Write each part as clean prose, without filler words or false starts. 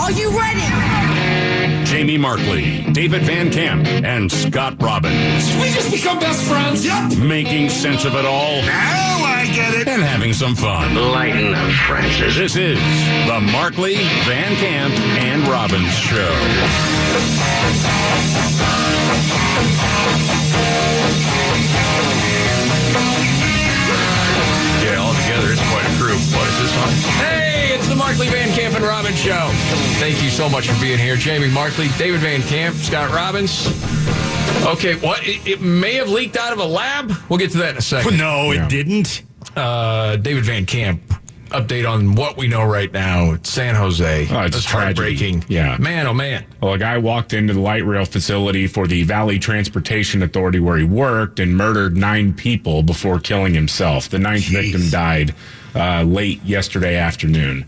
Are you ready? Jamie Markley, David Van Camp, and Scott Robbins. We just become best friends. Yep. Making sense of it all. Now I get it. And having some fun. Lighten up, Francis. This is the Markley, Van Camp, and Robbins Show. Yeah, all together, it's quite a crew. What is this one? Hey, it's the Markley, Van Camp, and Robbins Show. Thank you so much for being here. Jamie Markley, David Van Camp, Scott Robbins. Okay, what? It may have leaked out of a lab. We'll get to that in a second. No, it didn't. David Van Camp, update on what we know right now. San Jose. Oh, it's heartbreaking. Yeah. Man, oh, man. Well, a guy walked into the light rail facility for the Valley Transportation Authority where he worked and murdered 9 people before killing himself. The 9th victim died late yesterday afternoon.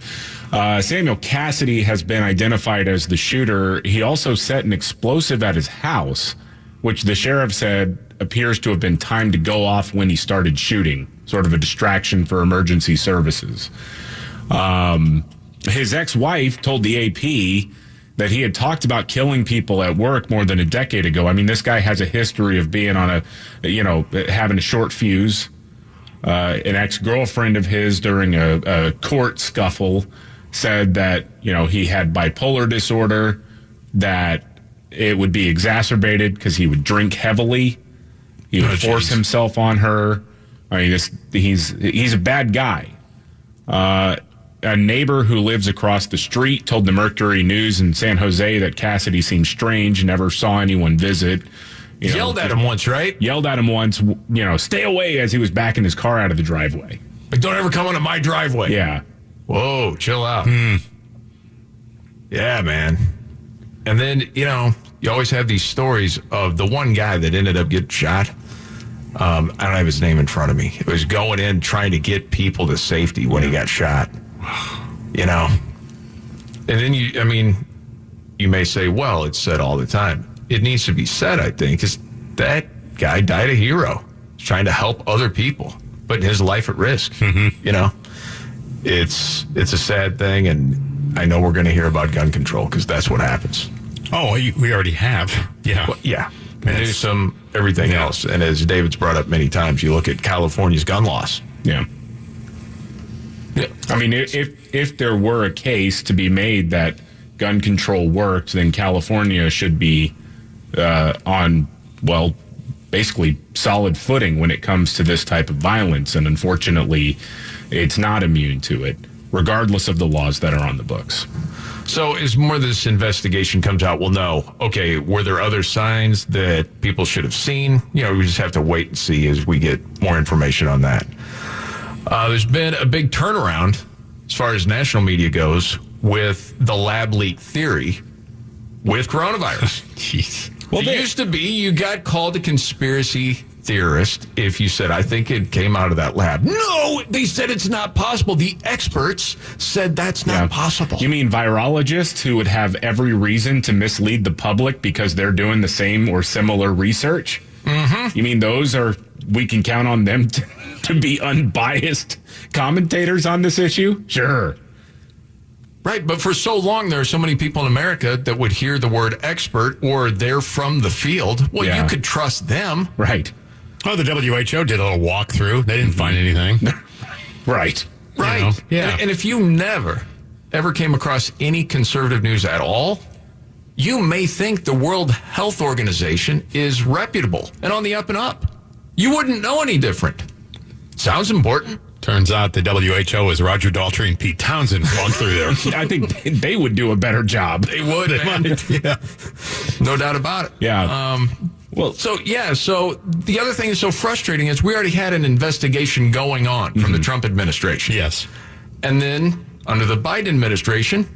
Samuel Cassidy has been identified as the shooter. He also set an explosive at his house, which the sheriff said appears to have been timed to go off when he started shooting, sort of a distraction for emergency services. His ex-wife told the AP that he had talked about killing people at work more than a decade ago. I mean, this guy has a history of being on having a short fuse. An ex-girlfriend of his during a court scuffle said that, he had bipolar disorder, that it would be exacerbated because he would drink heavily. He would force himself on her. I mean, he's a bad guy. A neighbor who lives across the street told the Mercury News in San Jose that Cassidy seemed strange, never saw anyone visit. Yelled at him once, right? Yelled at him once, stay away as he was backing his car out of the driveway. Like, don't ever come onto my driveway. Yeah. Whoa, chill out. Yeah, man. And then, you always have these stories of the one guy that ended up getting shot. I don't have his name in front of me. It was going in trying to get people to safety when he got shot. And then you may say, well, it's said all the time. It needs to be said, I think, because that guy died a hero. He's trying to help other people, putting his life at risk. It's a sad thing, and I know we're going to hear about gun control because that's what happens. Oh, we already have. Yeah. Well, yeah. And there's some everything else. And as David's brought up many times, you look at California's gun laws. Yeah. I mean, if there were a case to be made that gun control worked, then California should be on, basically solid footing when it comes to this type of violence. And unfortunately, it's not immune to it, regardless of the laws that are on the books. So as more of this investigation comes out, we'll know, okay, were there other signs that people should have seen? We just have to wait and see as we get more information on that. There's been a big turnaround as far as national media goes with the lab leak theory with coronavirus. Jeez. Well, it used to be you got called a conspiracy theorist if you said, I think it came out of that lab. No, they said it's not possible. The experts said that's not possible. You mean virologists who would have every reason to mislead the public because they're doing the same or similar research? Mm-hmm. You mean we can count on them to be unbiased commentators on this issue? Sure. Right, but for so long, there are so many people in America that would hear the word expert or they're from the field. Well, you could trust them. Right. Oh, the WHO did a little walkthrough. They didn't find anything. Right. Right. Yeah. And if you never, ever came across any conservative news at all, you may think the World Health Organization is reputable and on the up and up. You wouldn't know any different. Sounds important. Turns out the WHO is Roger Daltrey and Pete Townsend walked through there. I think they would do a better job. They would, man. Yeah. No doubt about it. Yeah. So the other thing that's so frustrating is we already had an investigation going on from the Trump administration. Yes. And then under the Biden administration,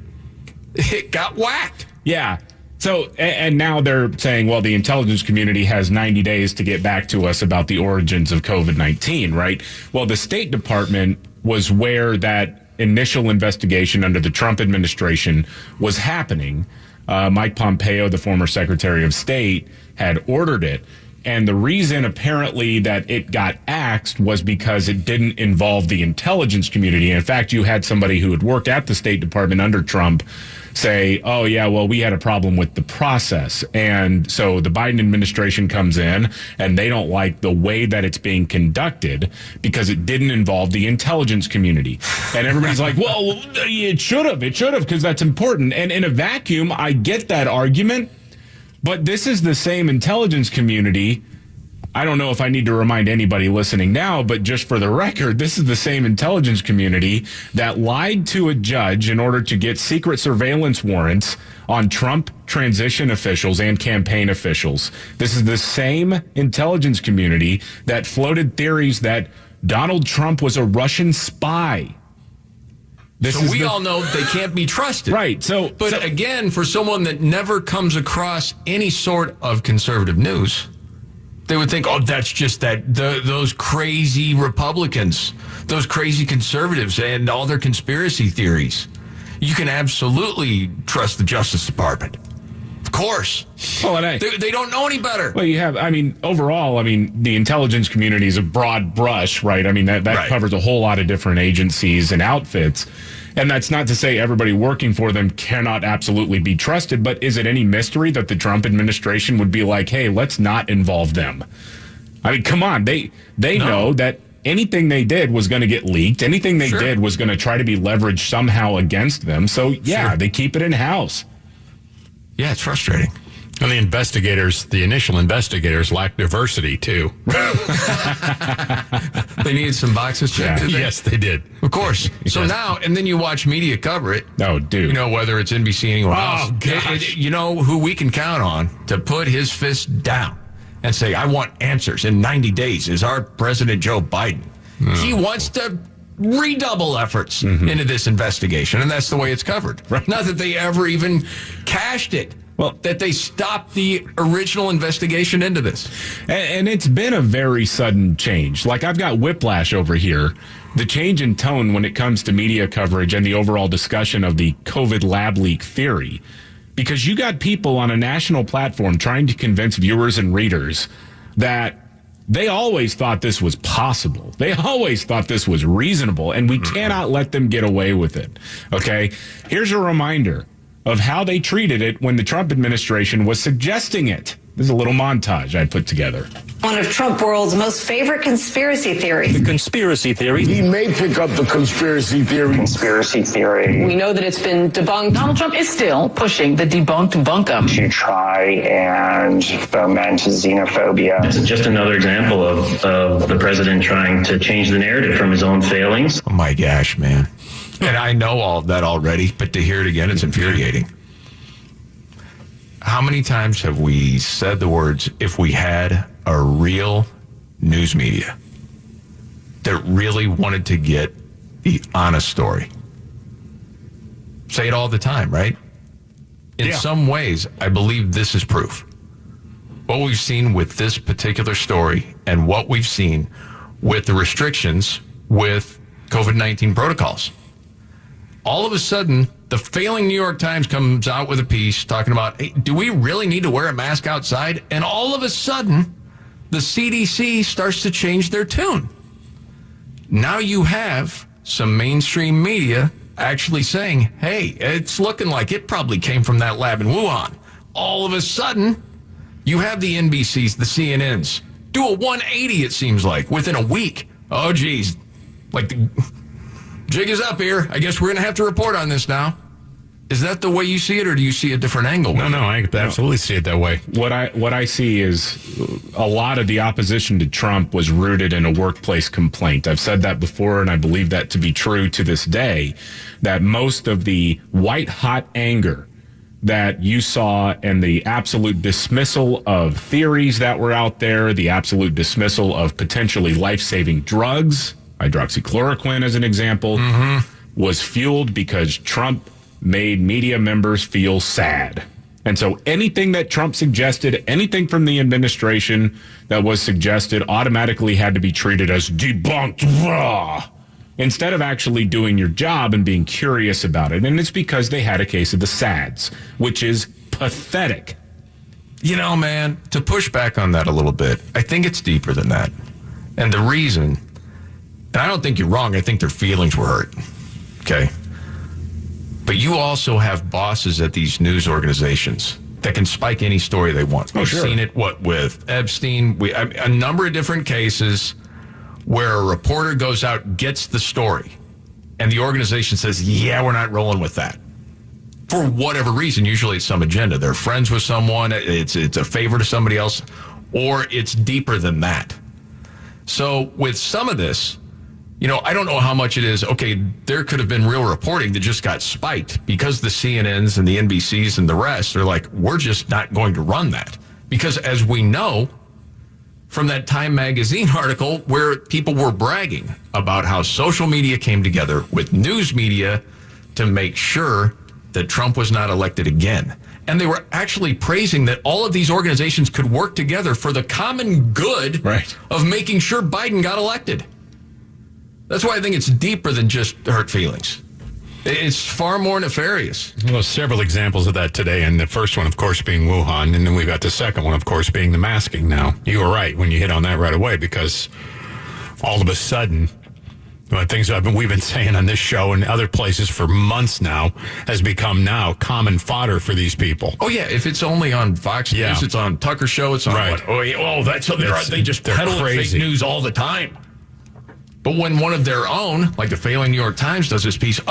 it got whacked. Yeah. So, and now they're saying, well, the intelligence community has 90 days to get back to us about the origins of COVID-19, right? Well, the State Department was where that initial investigation under the Trump administration was happening. Mike Pompeo, the former Secretary of State, had ordered it. And the reason apparently that it got axed was because it didn't involve the intelligence community. In fact, you had somebody who had worked at the State Department under Trump say, oh, yeah, well, we had a problem with the process. And so the Biden administration comes in and they don't like the way that it's being conducted because it didn't involve the intelligence community. And everybody's like, well, it should have, because that's important. And in a vacuum, I get that argument. But this is the same intelligence community. I don't know if I need to remind anybody listening now, but just for the record, this is the same intelligence community that lied to a judge in order to get secret surveillance warrants on Trump transition officials and campaign officials. This is the same intelligence community that floated theories that Donald Trump was a Russian spy. So we all know they can't be trusted. Right. But again, for someone that never comes across any sort of conservative news, they would think, oh, that's just those crazy Republicans, those crazy conservatives and all their conspiracy theories. You can absolutely trust the Justice Department. Of course. Well, and they don't know any better. Well, you have, overall, the intelligence community is a broad brush, right? That right. covers a whole lot of different agencies and outfits. And that's not to say everybody working for them cannot absolutely be trusted, but is it any mystery that the Trump administration would be like, hey, let's not involve them? Come on. They know that anything they did was going to get leaked. Anything they did was going to try to be leveraged somehow against them. So, they keep it in-house. Yeah, it's frustrating. And the initial investigators lack diversity, too. They needed some boxes checked. Yeah. Yes, they did. Of course. So now, and then you watch media cover it. Oh, dude. Whether it's NBC, anyone else. Gosh. You know who we can count on to put his fist down and say, I want answers in 90 days is our President Joe Biden. He wants to redouble efforts into this investigation, and that's the way it's covered. Right. Not that they ever even cashed it. Well, that they stopped the original investigation into this. And it's been a very sudden change. Like, I've got whiplash over here. The change in tone when it comes to media coverage and the overall discussion of the COVID lab leak theory. Because you got people on a national platform trying to convince viewers and readers that they always thought this was possible. They always thought this was reasonable, and we cannot let them get away with it. Okay? Here's a reminder of how they treated it when the Trump administration was suggesting it. This is a little montage I put together. One of Trump world's most favorite conspiracy theories. The conspiracy theory. He may pick up the conspiracy theory. Conspiracy theory. We know that it's been debunked. Donald Trump is still pushing the debunk to try and foment xenophobia. This is just another example of the president trying to change the narrative from his own failings. Oh my gosh, man. And I know all of that already, but to hear it again, it's infuriating. How many times have we said the words, if we had a real news media that really wanted to get the honest story? Say it all the time, right? In some ways, I believe this is proof. What we've seen with this particular story and what we've seen with the restrictions with COVID-19 protocols. All of a sudden, the failing New York Times comes out with a piece talking about, hey, do we really need to wear a mask outside? And all of a sudden, the CDC starts to change their tune. Now you have some mainstream media actually saying, hey, it's looking like it probably came from that lab in Wuhan. All of a sudden, you have the NBCs, the CNNs, do a 180, it seems like, within a week. Oh, geez. Like the jig is up here. I guess we're going to have to report on this now. Is that the way you see it, or do you see a different angle? No, I absolutely see it that way. What I see is a lot of the opposition to Trump was rooted in a workplace complaint. I've said that before, and I believe that to be true to this day, that most of the white-hot anger that you saw and the absolute dismissal of theories that were out there, the absolute dismissal of potentially life-saving drugs, hydroxychloroquine as an example, was fueled because Trump made media members feel sad. And so anything that Trump suggested, anything from the administration that was suggested automatically had to be treated as debunked, raw, instead of actually doing your job and being curious about it. And it's because they had a case of the SADS, which is pathetic. You know, man, to push back on that a little bit, I think it's deeper than that. And the reason, and I don't think you're wrong, I think their feelings were hurt. Okay. But you also have bosses at these news organizations that can spike any story they want. We've seen it, with Epstein, a number of different cases where a reporter goes out, gets the story, and the organization says, yeah, we're not rolling with that. For whatever reason, usually it's some agenda. They're friends with someone, it's a favor to somebody else, or it's deeper than that. So with some of this, I don't know how much it is. Okay, there could have been real reporting that just got spiked because the CNNs and the NBCs and the rest are like, we're just not going to run that. Because as we know from that Time magazine article where people were bragging about how social media came together with news media to make sure that Trump was not elected again. And they were actually praising that all of these organizations could work together for the common good of making sure Biden got elected. That's why I think it's deeper than just hurt feelings. It's far more nefarious. Well, several examples of that today, and the first one, of course, being Wuhan, and then we've got the second one, of course, being the masking now. You were right when you hit on that right away, because all of a sudden, things we've been saying on this show and other places for months now has become now common fodder for these people. Oh, yeah. If it's only on Fox News, it's on Tucker Show, it's on what? Oh, yeah. Oh, they just peddle fake news all the time. But when one of their own, like the failing New York Times, does this piece,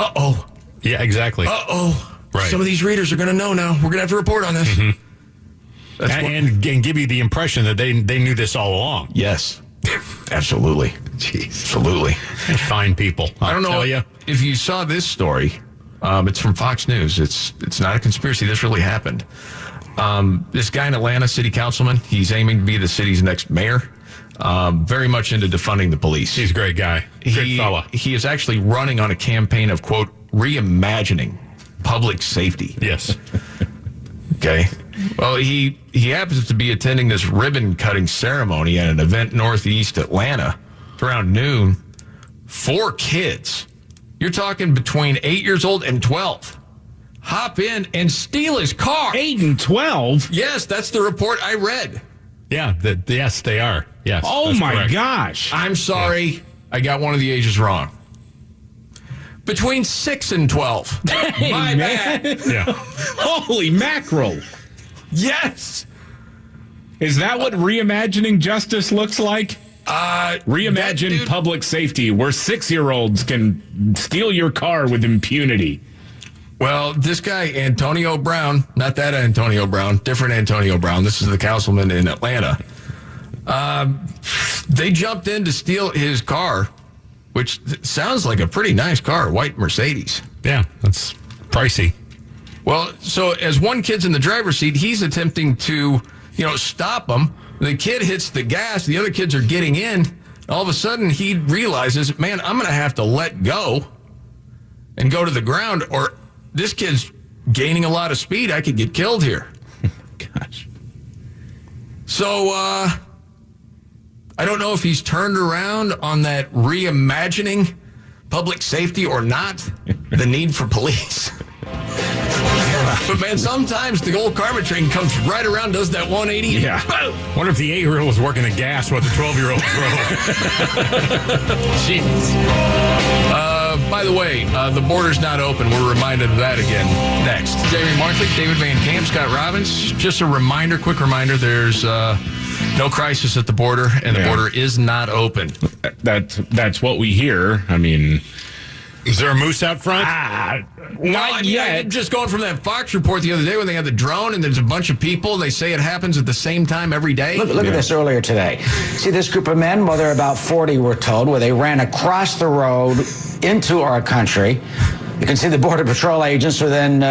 Yeah, exactly. Right. Some of these readers are going to know now. We're going to have to report on this. Mm-hmm. And give you the impression that they knew this all along. Yes. Absolutely. Jeez. Absolutely. Fine people. I don't know if you saw this story. It's from Fox News. It's not a conspiracy. This really happened. This guy in Atlanta, city councilman, he's aiming to be the city's next mayor. Very much into defunding the police. He's a great guy. Good fella. He is actually running on a campaign of, quote, reimagining public safety. Yes. Okay. Well, he happens to be attending this ribbon cutting ceremony at an event northeast Atlanta. It's around noon. 4 kids. You're talking between 8 years old and 12. Hop in and steal his car. 8 and 12? Yes, that's the report I read. Yeah, yes, they are. Yes. Oh, my correct. gosh. I'm sorry. Yeah. I got one of the ages wrong. Between 6 and 12. Hey, my man. bad. Yeah. Holy mackerel. Yes. Is that what reimagining justice looks like? Reimagine public safety where 6-year-olds can steal your car with impunity. Well, this guy, Antonio Brown, not that Antonio Brown, different Antonio Brown. This is the councilman in Atlanta. They jumped in to steal his car, which sounds like a pretty nice car, white Mercedes. Yeah, that's pricey. Well, so as one kid's in the driver's seat, he's attempting to, stop him. The kid hits the gas. The other kids are getting in. All of a sudden, he realizes, man, I'm going to have to let go and go to the ground, or this kid's gaining a lot of speed. I could get killed here. Gosh. So, I don't know if he's turned around on that reimagining public safety or not, the need for police. But, man, sometimes the old karma train comes right around, does that 180. Yeah. Wonder if the 8-year-old was working the gas while the 12-year-old drove. Jeez. By the way, the border's not open. We're reminded of that again next. Jamie Markley, David Van Camp, Scott Robbins. Just a reminder, quick reminder, there's no crisis at the border, and the border is not open. That's what we hear. I mean, is there a moose out front? Not yet. I'm just going from that Fox report the other day when they had the drone and there's a bunch of people and they say it happens at the same time every day. Look at this earlier today. See this group of men? Well, they're about 40, we're told, where they ran across the road into our country. You can see the Border Patrol agents are then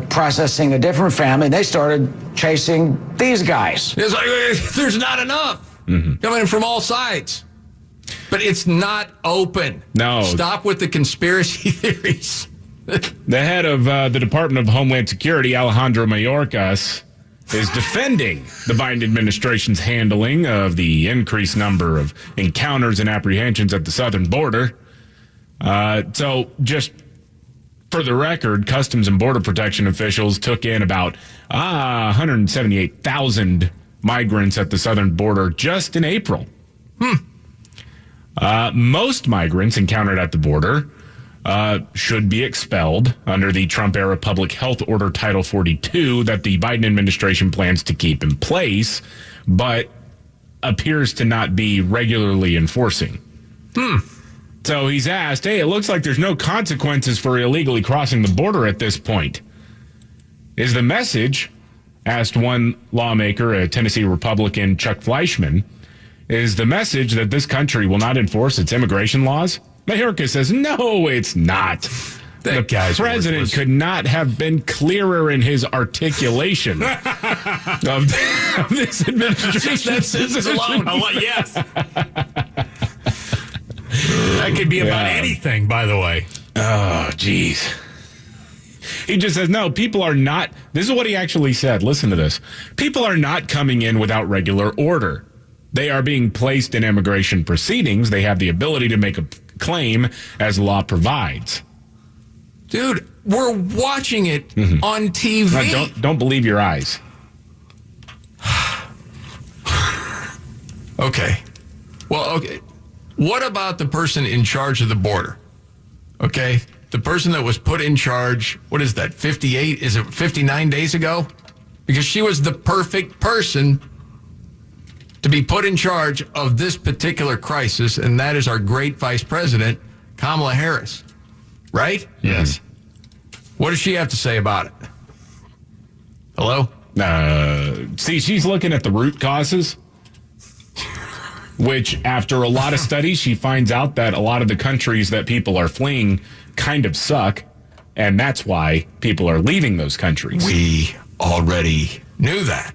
processing a different family. They started chasing these guys. It's like, there's not enough coming from all sides. But it's not open. No. Stop with the conspiracy theories. The head of the Department of Homeland Security, Alejandro Mayorkas, is defending the Biden administration's handling of the increased number of encounters and apprehensions at the southern border. So just for the record, Customs and Border Protection officials took in about 178,000 migrants at the southern border just in April. Most migrants encountered at the border should be expelled under the Trump-era Public Health Order Title 42 that the Biden administration plans to keep in place, but appears to not be regularly enforcing. So he's asked, hey, it looks like there's no consequences for illegally crossing the border at this point. Is the message, asked one lawmaker, a Tennessee Republican, Chuck Fleischman, is the message that this country will not enforce its immigration laws? Mayorkas says, no, it's not. The president could not have been clearer in his articulation of this administration. That sentence alone. Yes. That could be about anything, by the way. Oh, geez. He just says, no, people are not. This is what he actually said. Listen to this. People are not coming in without regular order. They are being placed in immigration proceedings. They have the ability to make a claim as law provides. Dude, we're watching it on TV. No, don't believe your eyes. Okay. Well, okay. What about the person in charge of the border? Okay. The person that was put in charge, what is that, 58? Is it 59 days ago? Because she was the perfect person to be put in charge of this particular crisis, and that is our great vice president, Kamala Harris. Right? Yes. What does she have to say about it? Hello? See, she's looking at the root causes, which after a lot of studies, she finds out that a lot of the countries that people are fleeing kind of suck, and that's why people are leaving those countries. We already knew that.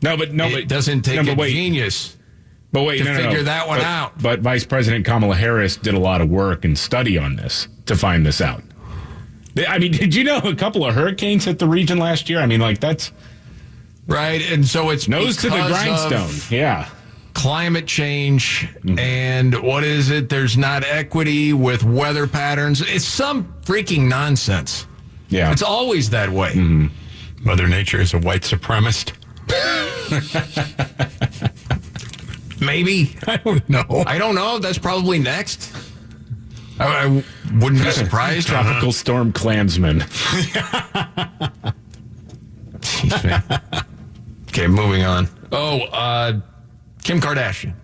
It doesn't take a genius to figure that one out. But Vice President Kamala Harris did a lot of work and study on this to find this out. I mean, did you know a couple of hurricanes hit the region last year? I mean, like, that's... Right, and so it's nose to the grindstone. Yeah. Climate change, and what is it? There's not equity with weather patterns. It's some freaking nonsense. Yeah. It's always that way. Mother Nature is a white supremacist. Maybe. I don't know. I don't know. That's probably next. I wouldn't be surprised. Tropical storm Klansman. Jeez, man. Okay, moving on. Kim Kardashian.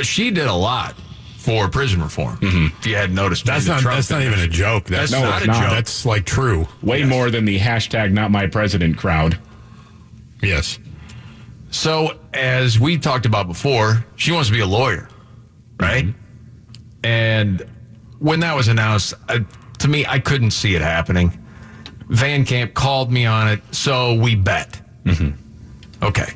She did a lot for prison reform. If you hadn't noticed, That's not even a joke. That's not a joke. That's like true. Way more than the hashtag Not My President crowd. Yes. So, as we talked about before, she wants to be a lawyer, right? And when that was announced, to me, I couldn't see it happening. Van Camp called me on it, so we bet. Okay.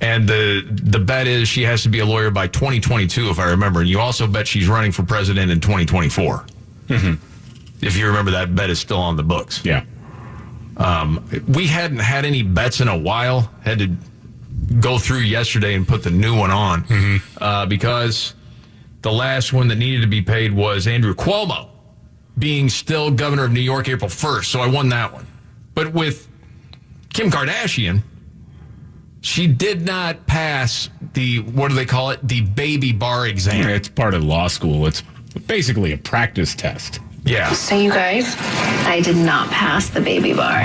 And the bet is she has to be a lawyer by 2022, if I remember. And you also bet she's running for president in 2024. If you remember, that bet is still on the books. Yeah. We hadn't had any bets in a while. Had to go through yesterday and put the new one on because the last one that needed to be paid was Andrew Cuomo being still governor of New York April 1st. So I won that one. But with Kim Kardashian, she did not pass the, what do they call it? The baby bar exam. It's part of law school. It's basically a practice test. Yeah. So you guys, I did not pass the baby bar.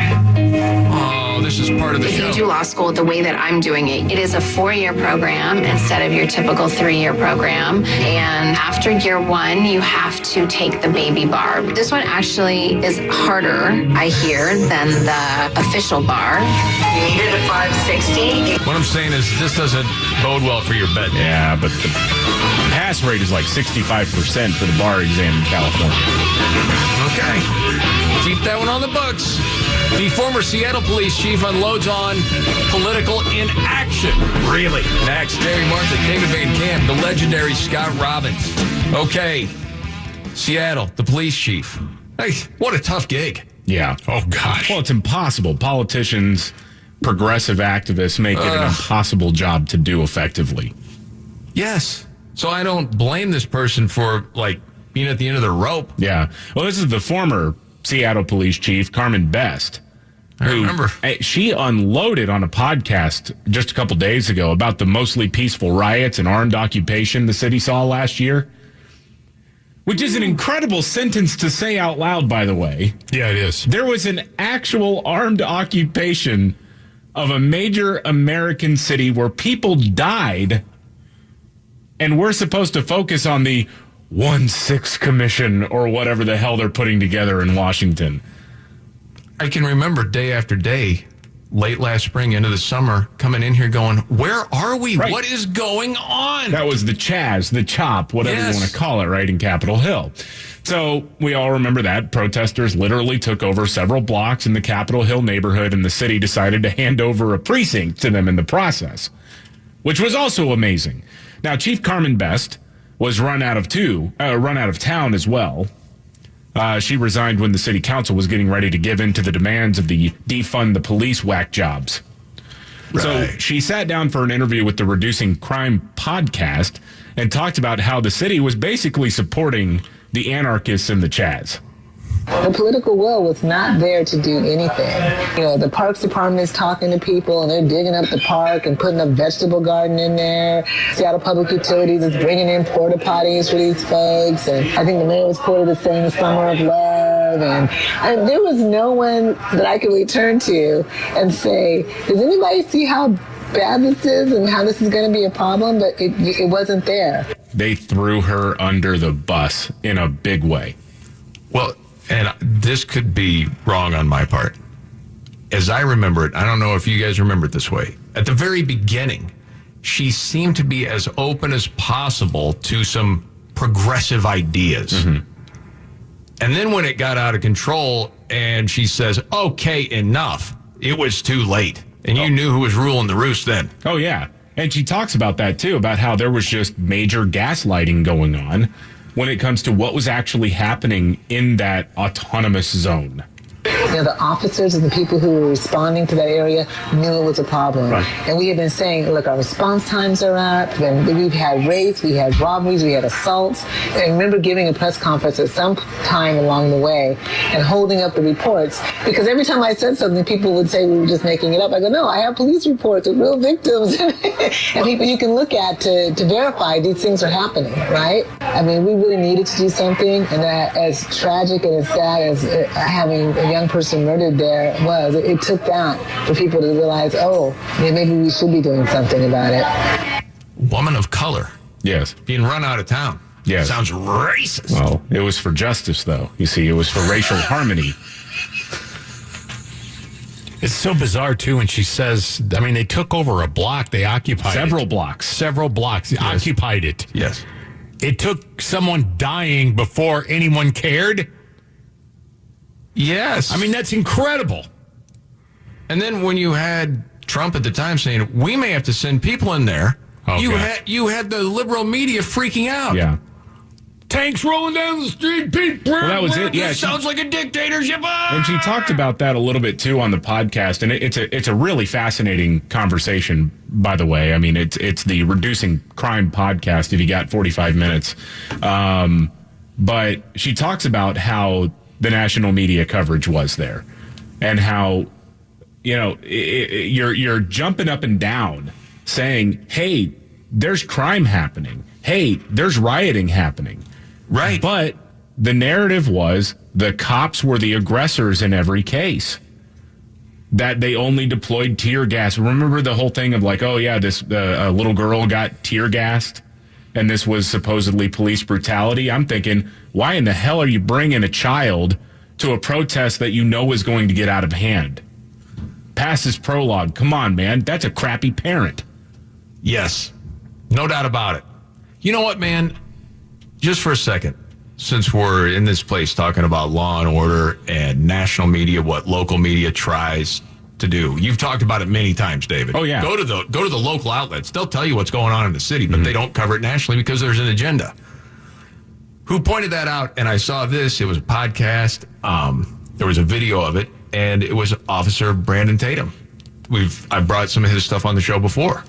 Oh, this is part of the If show. you do law school the way that I'm doing it, it is a 4-year program instead of your typical 3-year program. And after year 1, you have to take the baby bar. This one actually is harder, I hear, than the official bar. You needed a 560. What I'm saying is this doesn't bode well for your bet. Yeah, but the pass rate is like 65% for the bar exam in California. Okay. Keep that one on the books. The former Seattle police chief unloads on political inaction. Really? Next, Terry Martin, David Van Camp, the legendary Scott Robbins. Okay. Seattle, the police chief. Hey, what a tough gig. Yeah. Oh, gosh. Well, it's impossible. Politicians, progressive activists make it an impossible job to do effectively. Yes. So I don't blame this person for, like, being at the end of the rope. Yeah. Well, this is the former Seattle police chief, Carmen Best. I remember. She unloaded on a podcast just a couple days ago about the mostly peaceful riots and armed occupation the city saw last year. which is an incredible sentence to say out loud, by the way. Yeah, it is. There was an actual armed occupation of a major American city where people died, and we're supposed to focus on the 1/6 Commission or whatever the hell they're putting together in Washington. I can remember day after day, late last spring into the summer, coming in here going, where are we? Right. What is going on? That was the Chaz, the CHOP, whatever Yes. you want to call it, right, in Capitol Hill. So we all remember that. Protesters literally took over several blocks in the Capitol Hill neighborhood, and the city decided to hand over a precinct to them in the process, which was also amazing. Now, Chief Carmen Best was run out of town as well. She resigned when the city council was getting ready to give in to the demands of the defund the police whack jobs. Right. So she sat down for an interview with the Reducing Crime podcast and talked about how the city was basically supporting the anarchists and the Chaz. The political will was not there to do anything. You know, the Parks Department is talking to people, and they're digging up the park and putting a vegetable garden in there. Seattle Public Utilities is bringing in porta potties for these folks, and I think the mayor was quoted as saying "Summer of Love," and there was no one that I could really turn to and say, "Does anybody see how bad this is and how this is going to be a problem?" But it wasn't there. They threw her under the bus in a big way. Well, and this could be wrong on my part. As I remember it, I don't know if you guys remember it this way. At the very beginning, she seemed to be as open as possible to some progressive ideas. Mm-hmm. And then when it got out of control and she says, okay, enough, it was too late. And you knew who was ruling the roost then. Oh, yeah. And she talks about that, too, about how there was just major gaslighting going on when it comes to what was actually happening in that autonomous zone. You know, the officers and the people who were responding to that area knew it was a problem. Right. And we had been saying, look, our response times are up. And we've had rapes, we had robberies, we had assaults. And I remember giving a press conference at some time along the way and holding up the reports. Because every time I said something, people would say we were just making it up. I go, no, I have police reports of real victims and people you can look at to verify these things are happening, right? I mean, we really needed to do something. And that, as tragic and as sad as having a young person murdered there was, it took that for people to realize, oh, yeah, maybe we should be doing something about it. Woman of color. Yes. Being run out of town. Yes. Sounds racist. Well, it was for justice, though. You see, it was for racial harmony. It's so bizarre, too, when she says, I mean, they took over a block. They occupied Several blocks. Several blocks. Yes. Occupied it. Yes. It took someone dying before anyone cared. Yes. I mean, that's incredible. And then when you had Trump at the time saying, we may have to send people in there, you had the liberal media freaking out. Yeah. Tanks rolling down the street, Pete. Well, that was it. Yeah, This sounds like a dictatorship. And she talked about that a little bit too on the podcast, and it's a really fascinating conversation. By the way, I mean it's the Reducing Crime podcast. If you got 45 minutes, but she talks about how the national media coverage was there, and how you're jumping up and down saying, "Hey, there's crime happening. Hey, there's rioting happening." Right. But the narrative was the cops were the aggressors in every case. That they only deployed tear gas. Remember the whole thing of like, oh yeah, this a little girl got tear gassed, and this was supposedly police brutality. I'm thinking, why in the hell are you bringing a child to a protest that you know is going to get out of hand? Pass this prologue. Come on, man. That's a crappy parent. Yes. No doubt about it. You know what, man? Just for a second, since we're in this place talking about law and order and national media, what local media tries to do. You've talked about it many times, David. Oh, yeah. Go to the local outlets. They'll tell you what's going on in the city, but they don't cover it nationally because there's an agenda. Who pointed that out? And I saw this. It was a podcast. There was a video of it, and it was Officer Brandon Tatum. I brought some of his stuff on the show before.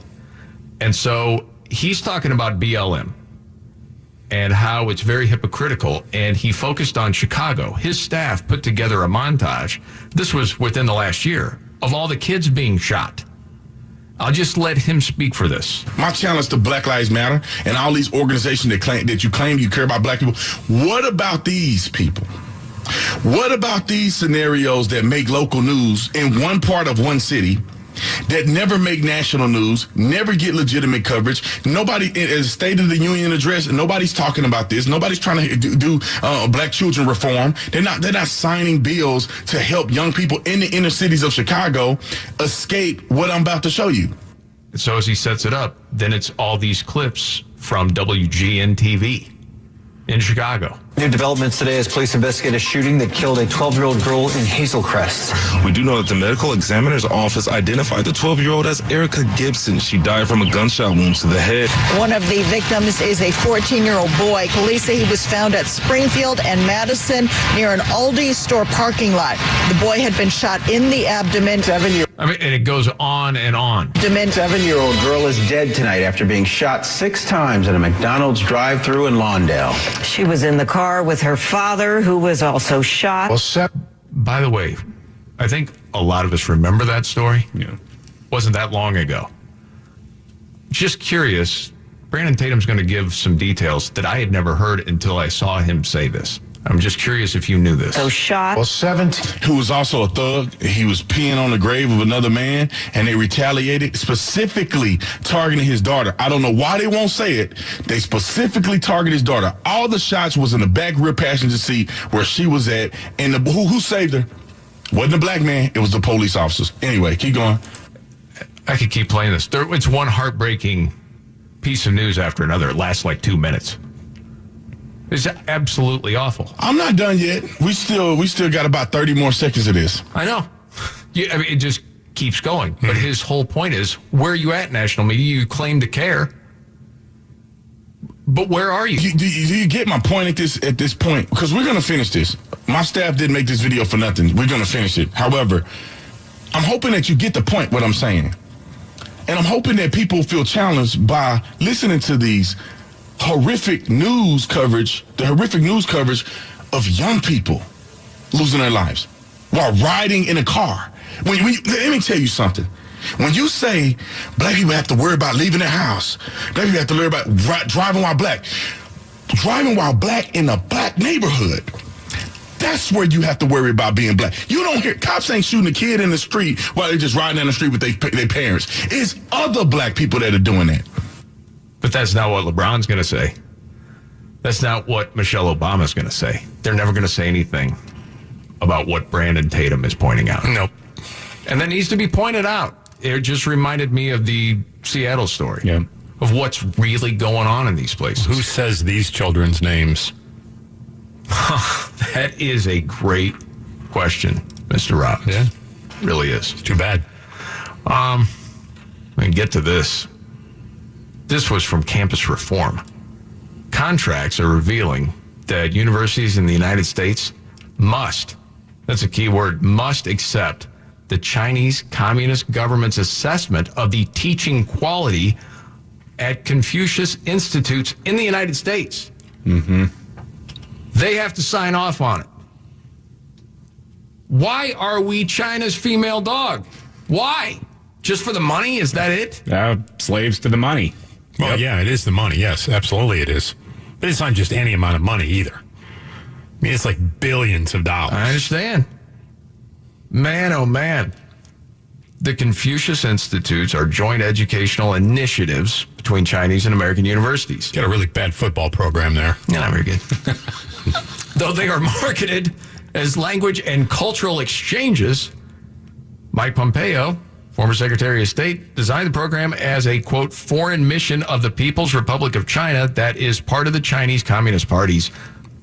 And so he's talking about BLM and how it's very hypocritical. And he focused on Chicago. His staff put together a montage. This was within the last year of all the kids being shot. I'll just let him speak for this. My challenge to Black Lives Matter and all these organizations that you claim you care about black people, what about these people? What about these scenarios that make local news in one part of one city that never make national news, never get legitimate coverage? Nobody, as State of the Union address, nobody's talking about this. Nobody's trying to do black children reform. They're not signing bills to help young people in the inner cities of Chicago escape what I'm about to show you. So as he sets it up, then it's all these clips from WGN-TV in Chicago. New developments today as police investigate a shooting that killed a 12-year-old girl in Hazel Crest. We do know that the medical examiner's office identified the 12-year-old as Erica Gibson. She died from a gunshot wound to the head. One of the victims is a 14-year-old boy. Police say he was found at Springfield and Madison near an Aldi store parking lot. The boy had been shot in the abdomen. And it goes on and on. 7-year-old girl is dead tonight after being shot 6 times at a McDonald's drive-thru in Lawndale. She was in the car with her father, who was also shot. By the way, I think a lot of us remember that story. Yeah. Wasn't that long ago. Just curious, Brandon Tatum's going to give some details that I had never heard until I saw him say this. I'm just curious if you knew this. So shot. 17, who was also a thug. He was peeing on the grave of another man, and they retaliated, specifically targeting his daughter. I don't know why they won't say it. They specifically targeted his daughter. All the shots was in the back rear passenger seat where she was at, and who saved her? Wasn't a black man. It was the police officers. Anyway, keep going. I could keep playing this. It's one heartbreaking piece of news after another. It lasts like 2 minutes. It's absolutely awful. I'm not done yet. We still got about 30 more seconds of this. I know. It just keeps going. But his whole point is, where are you at, national media? You claim to care. But where are you? Do you get my point at this point? Because we're going to finish this. My staff didn't make this video for nothing. We're going to finish it. However, I'm hoping that you get the point, what I'm saying. And I'm hoping that people feel challenged by listening to these horrific news coverage of young people losing their lives while riding in a car. Let me tell you something. When you say black people have to worry about leaving their house, black people have to worry about driving while black in a black neighborhood, that's where you have to worry about being black. You don't hear cops ain't shooting a kid in the street while they're just riding down the street with their parents. It's other black people that are doing that. But that's not what LeBron's going to say. That's not what Michelle Obama's going to say. They're never going to say anything about what Brandon Tatum is pointing out. Nope. And that needs to be pointed out. It just reminded me of the Seattle story. Yeah. Of what's really going on in these places. Who says these children's names? That is a great question, Mr. Robbins. Yeah. Really is. It's too bad. We can get to this. This was from Campus Reform. Contracts are revealing that universities in the United States must, that's a key word, must accept the Chinese Communist government's assessment of the teaching quality at Confucius Institutes in the United States. Mm-hmm. They have to sign off on it. Why are we China's female dog? Why? Just for the money? Is that it? Slaves to the money. Well, yeah, it is the money. Yes, absolutely it is. But it's not just any amount of money either. I mean, it's like billions of dollars. I understand. Man, oh man. The Confucius Institutes are joint educational initiatives between Chinese and American universities. Got a really bad football program there. Yeah, not very good. Though they are marketed as language and cultural exchanges, Mike Pompeo, former Secretary of State, designed the program as a, quote, foreign mission of the People's Republic of China that is part of the Chinese Communist Party's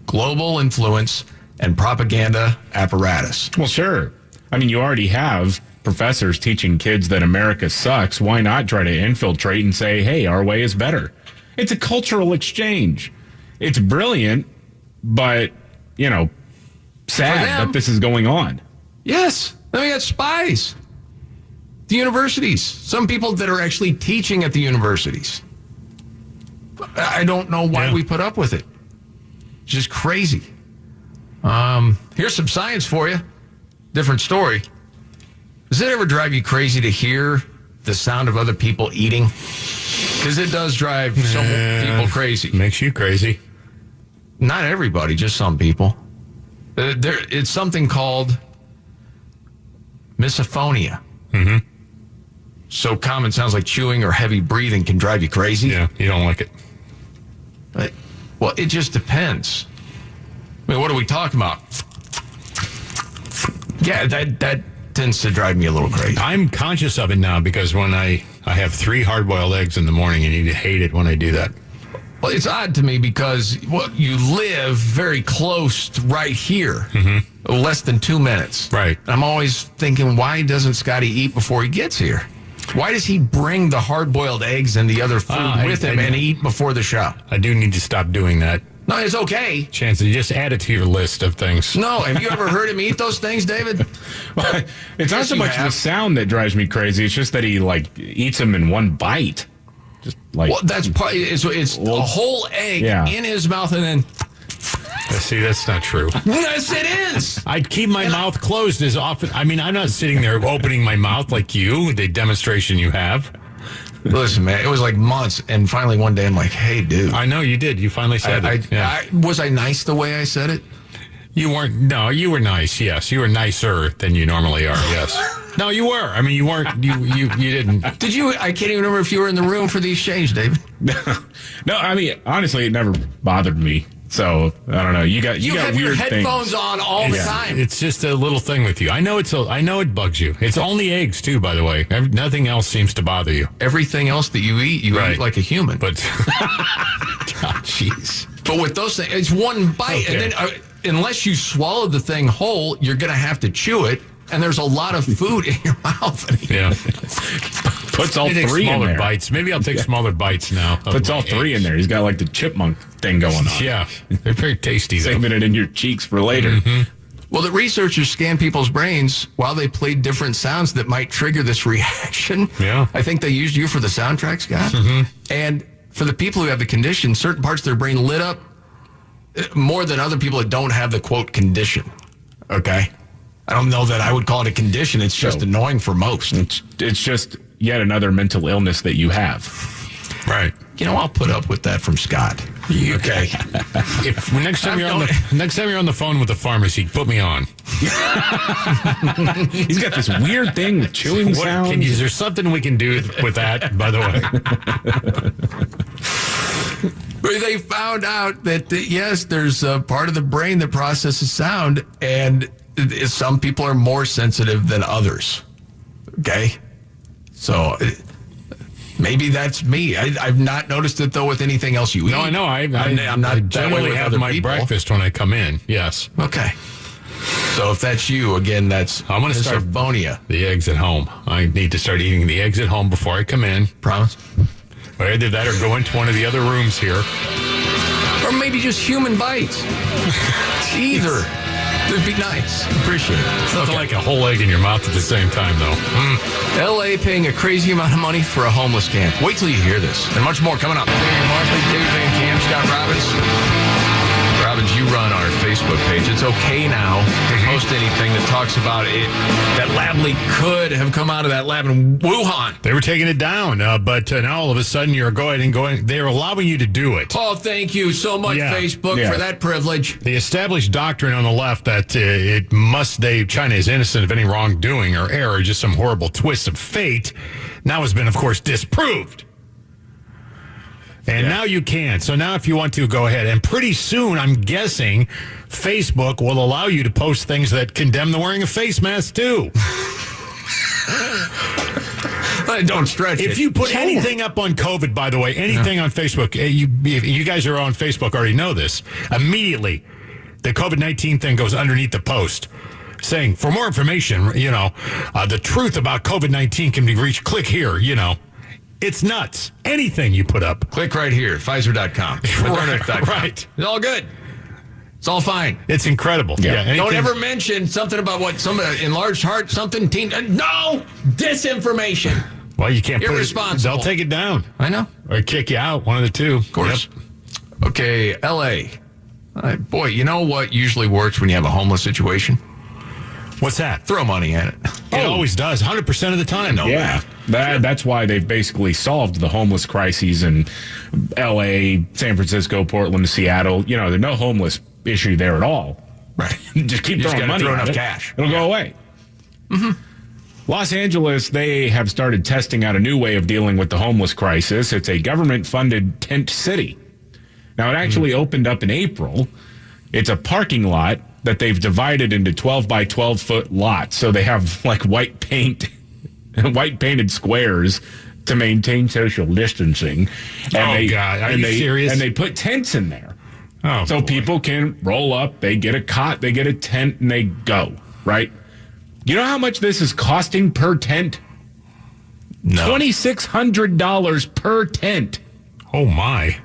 global influence and propaganda apparatus. Well, sure. I mean, you already have professors teaching kids that America sucks. Why not try to infiltrate and say, hey, our way is better? It's a cultural exchange. It's brilliant, but, sad that this is going on. Yes. Then we got spies. The universities. Some people that are actually teaching at the universities. I don't know why we put up with it. It's just crazy. Here's some science for you. Different story. Does it ever drive you crazy to hear the sound of other people eating? Because it does drive some people crazy. Makes you crazy. Not everybody, just some people. It's something called misophonia. Mm-hmm. So common sounds like chewing or heavy breathing can drive you crazy. Yeah, you don't like it. Well, it just depends. I mean, what are we talking about? Yeah, that tends to drive me a little crazy. I'm conscious of it now because when I have 3 hard-boiled eggs in the morning, and you hate it when I do that. Well, it's odd to me because you live very close to right here, less than 2 minutes. Right. I'm always thinking, why doesn't Scotty eat before he gets here? Why does he bring the hard-boiled eggs and the other food with him and eat before the show? I do need to stop doing that. No, it's okay. Chances, just add it to your list of things. No, have you ever heard him eat those things, David? Well, it's not so much the sound that drives me crazy. It's just that he eats them in one bite. Just well, that's probably it's a whole egg in his mouth and then. See, that's not true. Yes, it is. I'd keep my mouth closed as often. I mean, I'm not sitting there opening my mouth like you, the demonstration you have. Listen, man, it was like months, and finally one day I'm like, hey, dude. I know you did. You finally said it. Was I nice the way I said it? You weren't. No, you were nice, yes. You were nicer than you normally are, yes. No, you were. I mean, you weren't. You didn't. Did you? I can't even remember if you were in the room for the exchange, David. No, I mean, honestly, it never bothered me. So I don't know. You got have weird your headphones things on all the time. It's just a little thing with you. I know it bugs you. It's only eggs too, by the way. Nothing else seems to bother you. Everything else that you eat, you eat like a human. But jeez. But with those things, it's one bite, and then unless you swallow the thing whole, you're going to have to chew it. And there's a lot of food in your mouth. Yeah. Puts all 3 in smaller there. bites. Maybe I'll take smaller bites now. Puts all 3 in there. He's got like the chipmunk thing going on. Yeah. They're very tasty, though. Saving it in your cheeks for later. Mm-hmm. Well, the researchers scanned people's brains while they played different sounds that might trigger this reaction. Yeah. I think they used you for the soundtrack, Scott. Mm-hmm. And for the people who have the condition, certain parts of their brain lit up more than other people that don't have the, quote, condition. Okay? I don't know that I would call it a condition. It's just annoying for most. It's just yet another mental illness that you have. Right. You know, I'll put up with that from Scott. Okay. If next time you're on the phone with the pharmacy, put me on. He's got this weird thing with chewing sounds. Is there something we can do with that, by the way? They found out that, yes, there's a part of the brain that processes sound, and some people are more sensitive than others. Okay? So maybe that's me. I've not noticed it, though, with anything else you eat. No, I know. I'm not I generally have my breakfast when I come in. Yes. Okay. So if that's you, again, I'm going to start misophonia. The eggs at home. I need to start eating the eggs at home before I come in. Promise? Or either that or go into one of the other rooms here. Or maybe just human bites. Either. It'd be nice. Appreciate it. Something like a whole egg in your mouth at the same time, though. L.A. paying a crazy amount of money for a homeless camp. Wait till you hear this. And much more coming up. David Markley, David Van Camp, Scott Robbins. Robbins, you run our Facebook page. It's okay now to post anything that talks about it. That lab leak could have come out of that lab in Wuhan. They were taking it down, but now all of a sudden you're going. They're allowing you to do it. Oh, thank you so much, Facebook, for that privilege. The established doctrine on the left that China is innocent of any wrongdoing or error, just some horrible twist of fate, now has been, of course, disproved. And now you can. So now if you want to, go ahead. And pretty soon, I'm guessing, Facebook will allow you to post things that condemn the wearing of face masks, too. Don't stretch it. If you put anything up on COVID, by the way, anything on Facebook, you guys are on Facebook already know this, immediately the COVID-19 thing goes underneath the post saying, for more information, the truth about COVID-19 can be reached. Click here, It's nuts. Anything you put up. Click right here, Pfizer.com. Right. It's all good. It's all fine. It's incredible. Yeah. Don't ever mention something about what some enlarged heart, something, teen. No! Disinformation. Well, you can't put it. Irresponsible. They'll take it down. I know. Or kick you out, one of the two. Of course. Yep. Okay, L.A. Boy, you know what usually works when you have a homeless situation? What's that? Throw money at it. It always does, 100% of the time. Yeah. That's why they've basically solved the homeless crises in L.A., San Francisco, Portland, Seattle. There's no homeless issue there at all. Right. Just keep throwing money throw at enough it. cash. It'll go away. Mm-hmm. Los Angeles, they have started testing out a new way of dealing with the homeless crisis. It's a government-funded tent city. Now, it actually opened up in April. It's a parking lot that they've divided into 12 by 12 foot lots. So they have like white painted squares to maintain social distancing. And God. Are you serious? And they put tents in there. Oh, so boy. people can roll up, they get a cot, they get a tent, and they go, right? You know how much this is costing per tent? No. $2,600 per tent. Oh, my.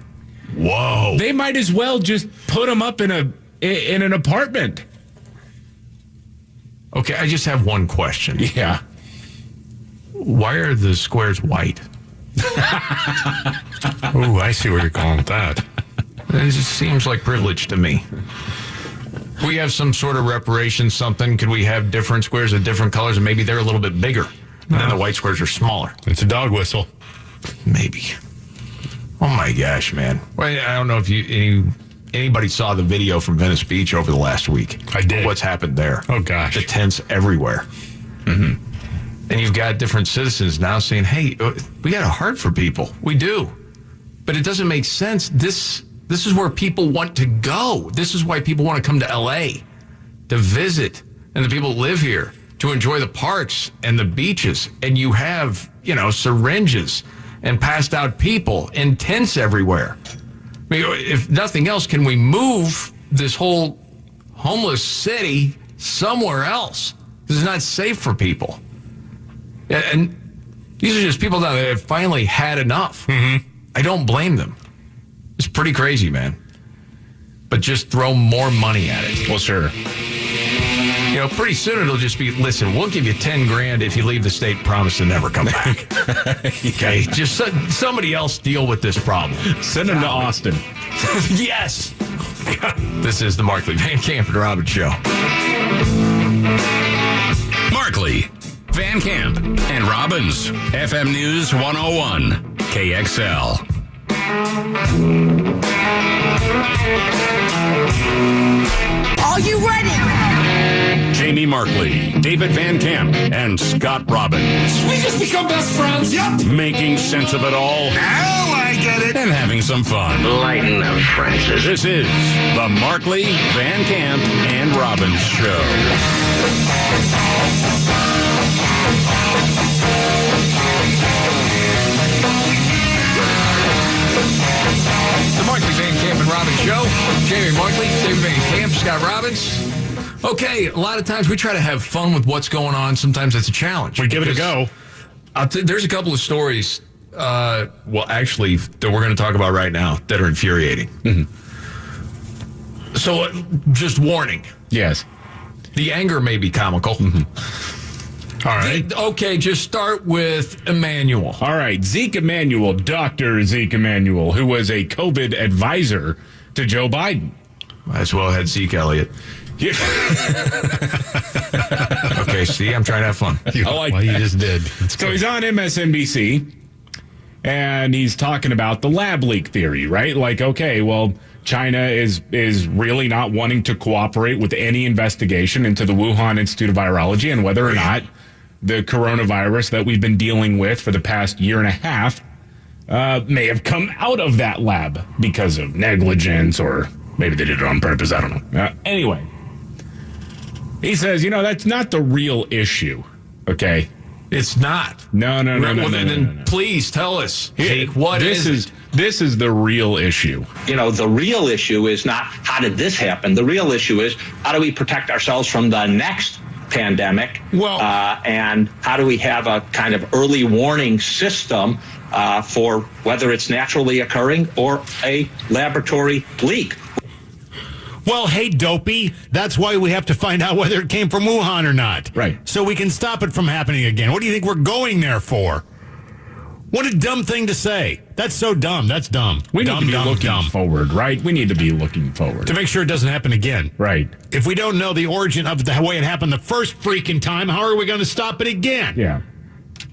Whoa. They might as well just put them up in an apartment. Okay, I just have one question. Yeah. Why are the squares white? Oh, I see where you're going with that. It just seems like privilege to me. We have some sort of reparation, something. Could we have different squares of different colors, and maybe they're a little bit bigger, and then the white squares are smaller? It's a dog whistle. Maybe. Oh my gosh, man! Well, I don't know if anybody saw the video from Venice Beach over the last week. I did. What's happened there? Oh gosh, the tents everywhere. Mm-hmm. And you've got different citizens now saying, "Hey, we got a heart for people. We do, but it doesn't make sense. This is where people want to go. This is why people want to come to L.A. to visit, and the people that live here to enjoy the parks and the beaches. And you have, syringes and passed out people in tents everywhere. I mean, if nothing else, can we move this whole homeless city somewhere else? This is not safe for people. And these are just people that have finally had enough. Mm-hmm. I don't blame them. It's pretty crazy, man. But just throw more money at it. Well, sure. Pretty soon it'll just be, listen, we'll give you $10,000 if you leave the state and promise to never come back. Okay, just somebody else deal with this problem. Send them to Austin. Yes. This is the Markley, Van Camp, and Robbins Show. Markley, Van Camp, and Robbins. FM News 101, KXL. Are you ready? Jamie Markley, David Van Camp, and Scott Robbins. We just become best friends. Yep. Making sense of it all. Now I get it. And having some fun. Lighten them, Francis. This is the Markley, Van Camp, and Robbins Show. The Markley, Van Camp, and Robbins Show. Jamie Markley, David Van Camp, Scott Robbins. Okay, a lot of times we try to have fun with what's going on. Sometimes it's a challenge. We give it a go. There's a couple of stories, that we're going to talk about right now that are infuriating. Mm-hmm. So, just warning. Yes. The anger may be comical. Mm-hmm. All right. Okay, just start with Emmanuel. All right, Zeke Emanuel, Dr. Zeke Emanuel, who was a COVID advisor to Joe Biden. Might as well had Zeke Elliott. Yeah. Okay, see, I'm trying to have fun. I like that. You just did. So he's on MSNBC, and he's talking about the lab leak theory, right? Like, okay, well, China is really not wanting to cooperate with any investigation into the Wuhan Institute of Virology and whether or not the coronavirus that we've been dealing with for the past year and a half may have come out of that lab because of negligence, or maybe they did it on purpose. I don't know. Anyway, he says, that's not the real issue. Okay. It's not. No. Then please tell us, Jake, what is it? This is the real issue. The real issue is not how did this happen. The real issue is how do we protect ourselves from the next pandemic? Well, and how do we have a kind of early warning system for whether it's naturally occurring or a laboratory leak? Well, hey, dopey, that's why we have to find out whether it came from Wuhan or not. Right. So we can stop it from happening again. What do you think we're going there for? What a dumb thing to say. That's so dumb. That's dumb. We need to be looking forward, right? We need to be looking forward. To make sure it doesn't happen again. Right. If we don't know the origin of the way it happened the first freaking time, how are we going to stop it again? Yeah.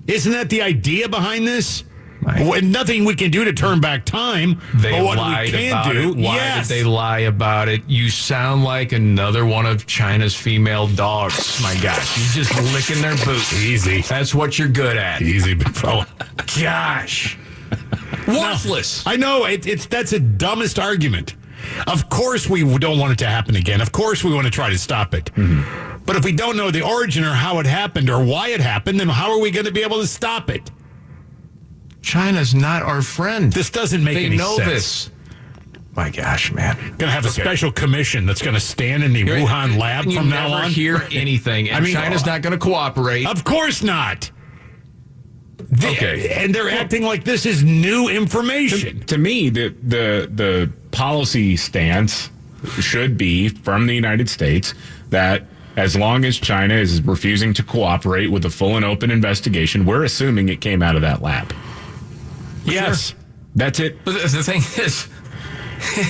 Isn't that the idea behind this? Well, nothing we can do to turn back time. They but what lied we can about do, it. Why did they lie about it? You sound like another one of China's female dogs. My gosh, you're just licking their boots. Easy. That's what you're good at. Easy, big fella. Gosh. Worthless. No, I know. That's the dumbest argument. Of course we don't want it to happen again. Of course we want to try to stop it. Mm-hmm. But if we don't know the origin or how it happened or why it happened, then how are we going to be able to stop it? China's not our friend. This doesn't make any sense. They know this. My gosh, man. Going to have a special commission that's going to stand in the Wuhan lab from now on. Hear anything. And China's not going to cooperate. Of course not. Okay. And they're acting like this is new information. To me, the policy stance should be from the United States that as long as China is refusing to cooperate with a full and open investigation, we're assuming it came out of that lab. Yes. Sure. That's it. But the thing is,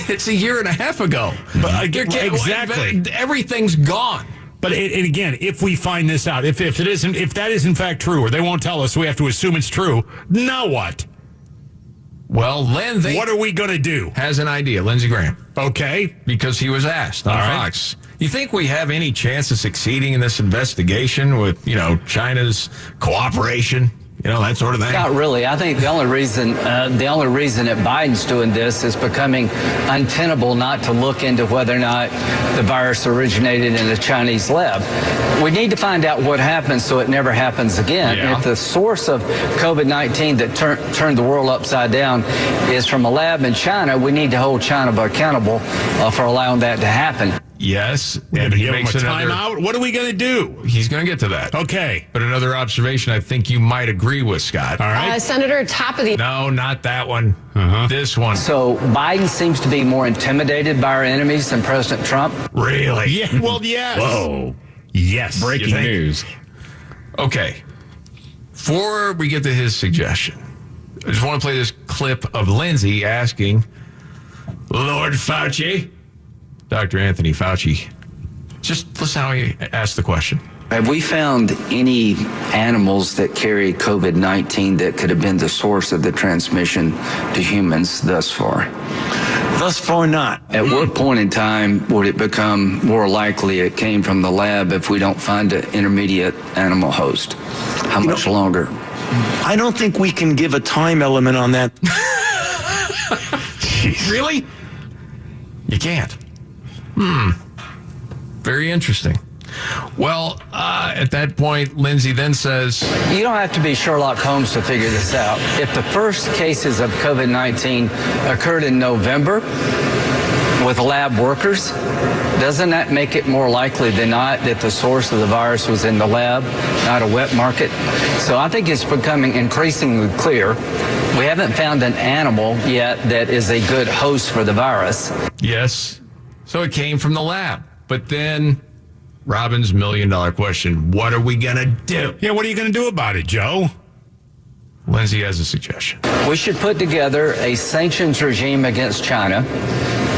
it's a year and a half ago. But exactly. Everything's gone. But and again, if we find this out, if that is in fact true, or they won't tell us, so we have to assume it's true. Now what? Well, what are we going to do? Has an idea, Lindsey Graham. Okay, because he was asked on Fox. You think we have any chance of succeeding in this investigation with China's cooperation? That sort of thing. Not really. I think the only reason that Biden's doing this is becoming untenable not to look into whether or not the virus originated in a Chinese lab. We need to find out what happened so it never happens again. Yeah. And if the source of COVID-19 that turned the world upside down is from a lab in China, we need to hold China accountable for allowing that to happen. Yes, and he makes a timeout. What are we going to do? He's going to get to that. Okay. But another observation I think you might agree with, Scott. All right. Senator, top of the... No, not that one. This one. So Biden seems to be more intimidated by our enemies than President Trump. Really? Yeah, well, yes. Whoa. Yes. Breaking news. Okay. Before we get to his suggestion, I just want to play this clip of Lindsay asking Lord Fauci, Dr. Anthony Fauci, just listen how he asked the question. Have we found any animals that carry COVID-19 that could have been the source of the transmission to humans thus far? Thus far, not. At what point in time would it become more likely it came from the lab if we don't find an intermediate animal host? How much longer? I don't think we can give a time element on that. Really? You can't. Very interesting. Well, at that point, Lindsay then says... You don't have to be Sherlock Holmes to figure this out. If the first cases of COVID-19 occurred in November with lab workers, doesn't that make it more likely than not that the source of the virus was in the lab, not a wet market? So I think it's becoming increasingly clear. We haven't found an animal yet that is a good host for the virus. Yes. So it came from the lab. But then Robin's $1 million question, what are we going to do? Yeah, what are you going to do about it, Joe? Lindsay has a suggestion. We should put together a sanctions regime against China,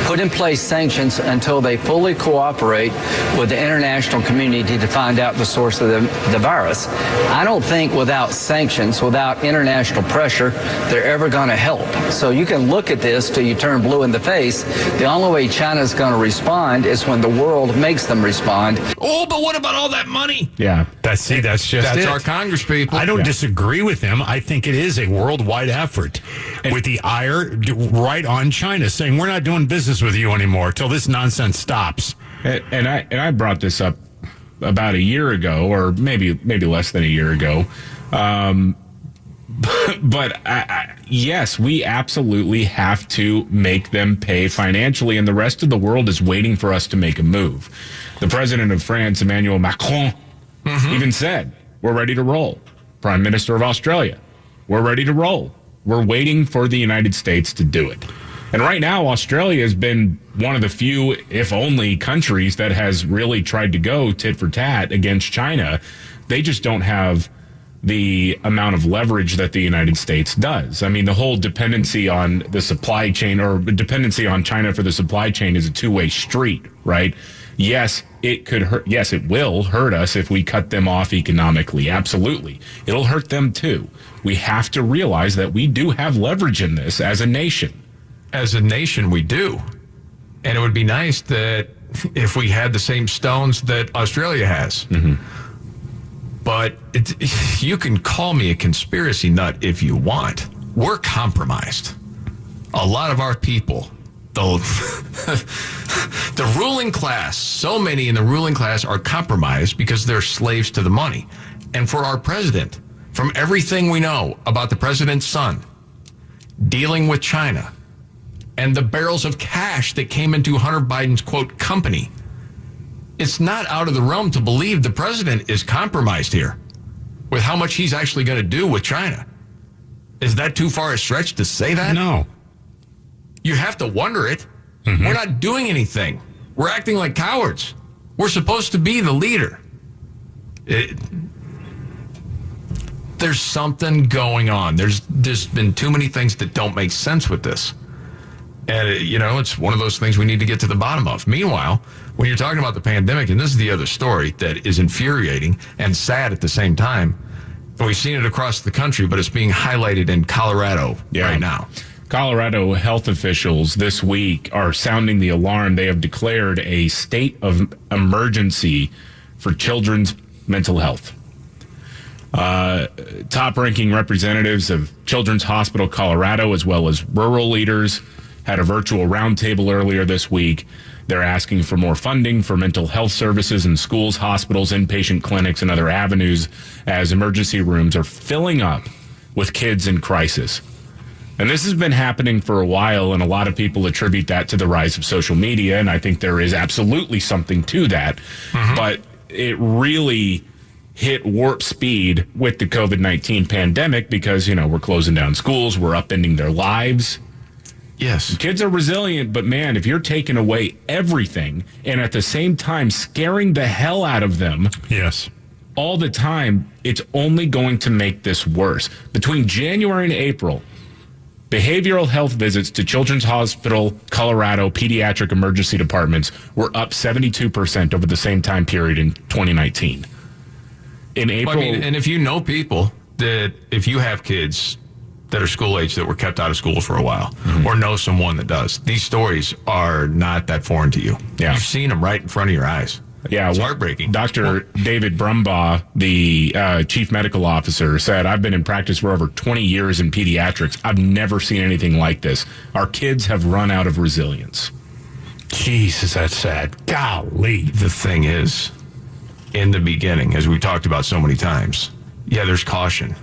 put in place sanctions until they fully cooperate with the international community to find out the source of the virus. I don't think without sanctions, without international pressure, they're ever going to help. So you can look at this till you turn blue in the face. The only way China's going to respond is when the world makes them respond. Oh, but what about all that money? Yeah. That's our Congress people. I don't disagree with him. I think it is a worldwide effort with the ire right on China saying we're not doing business with you anymore till this nonsense stops. And I brought this up about a year ago, or maybe less than a year ago. But yes, we absolutely have to make them pay financially, and the rest of the world is waiting for us to make a move. The president of France, Emmanuel Macron, even said, we're ready to roll. Prime Minister of Australia, we're ready to roll. We're waiting for the United States to do it. And right now, Australia has been one of the few, if only, countries that has really tried to go tit for tat against China. They just don't have the amount of leverage that the United States does. I mean, the whole dependency on the supply chain, or dependency on China for the supply chain, is a two-way street, right? Yes, it could hurt. Yes, it will hurt us if we cut them off economically. Absolutely. It'll hurt them too. We have to realize that we do have leverage in this as a nation. As a nation, we do. And it would be nice that if we had the same stones that Australia has. Mm-hmm. But you can call me a conspiracy nut if you want. We're compromised. A lot of our people, the ruling class, so many in the ruling class are compromised because they're slaves to the money. And for our president, from everything we know about the president's son, dealing with China, and the barrels of cash that came into Hunter Biden's, quote, company, it's not out of the realm to believe the president is compromised here with how much he's actually going to do with China. Is that too far a stretch to say that? No. You have to wonder it. Mm-hmm. We're not doing anything. We're acting like cowards. We're supposed to be the leader. There's something going on. There's been too many things that don't make sense with this. And, it's one of those things we need to get to the bottom of. Meanwhile, when you're talking about the pandemic, and this is the other story that is infuriating and sad at the same time, and we've seen it across the country, but it's being highlighted in Colorado right now. Colorado health officials this week are sounding the alarm. They have declared a state of emergency for children's mental health. Top-ranking representatives of Children's Hospital Colorado, as well as rural leaders, had a virtual roundtable earlier this week. They're asking for more funding for mental health services in schools, hospitals, inpatient clinics, and other avenues as emergency rooms are filling up with kids in crisis. And this has been happening for a while, and a lot of people attribute that to the rise of social media, and I think there is absolutely something to that. Mm-hmm. But it really hit warp speed with the COVID-19 pandemic because, we're closing down schools, we're upending their lives. Yes. Kids are resilient, but man, if you're taking away everything and at the same time scaring the hell out of them. Yes. All the time, it's only going to make this worse. Between January and April, behavioral health visits to Children's Hospital Colorado pediatric emergency departments were up 72% over the same time period in 2019. In April, and if you know people that, if you have kids that are school age that were kept out of school for a while, mm-hmm. or know someone that does, these stories are not that foreign to you. Yeah. You've seen them right in front of your eyes. Yeah, it's heartbreaking. Dr. David Brumbaugh, the chief medical officer, said, "I've been in practice for over 20 years in pediatrics. I've never seen anything like this. Our kids have run out of resilience." Jesus, that's sad. Golly. The thing is, in the beginning, as we talked about so many times, yeah, there's caution.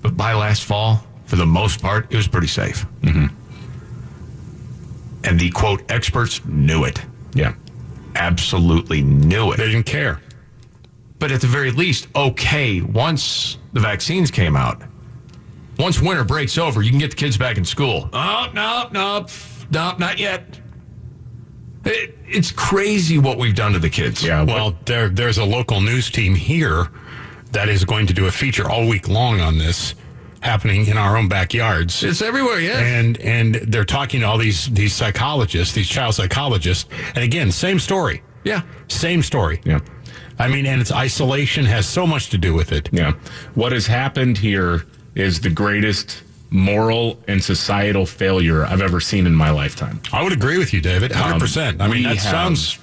But by last fall, for the most part, it was pretty safe. Mm-hmm. And the, quote, experts knew it. Yeah. Absolutely knew it. They didn't care. But at the very least, okay, once the vaccines came out, once winter breaks over, you can get the kids back in school. Oh, no, not yet. It's crazy what we've done to the kids. Yeah, well, there's a local news team here that is going to do a feature all week long on this, happening in our own backyards. It's everywhere, yeah. And they're talking to all these psychologists, these child psychologists, and again, same story. Yeah. Same story. Yeah. I mean, and it's isolation has so much to do with it. Yeah. What has happened here is the greatest moral and societal failure I've ever seen in my lifetime. I would agree with you, David, 100%. I mean, that sounds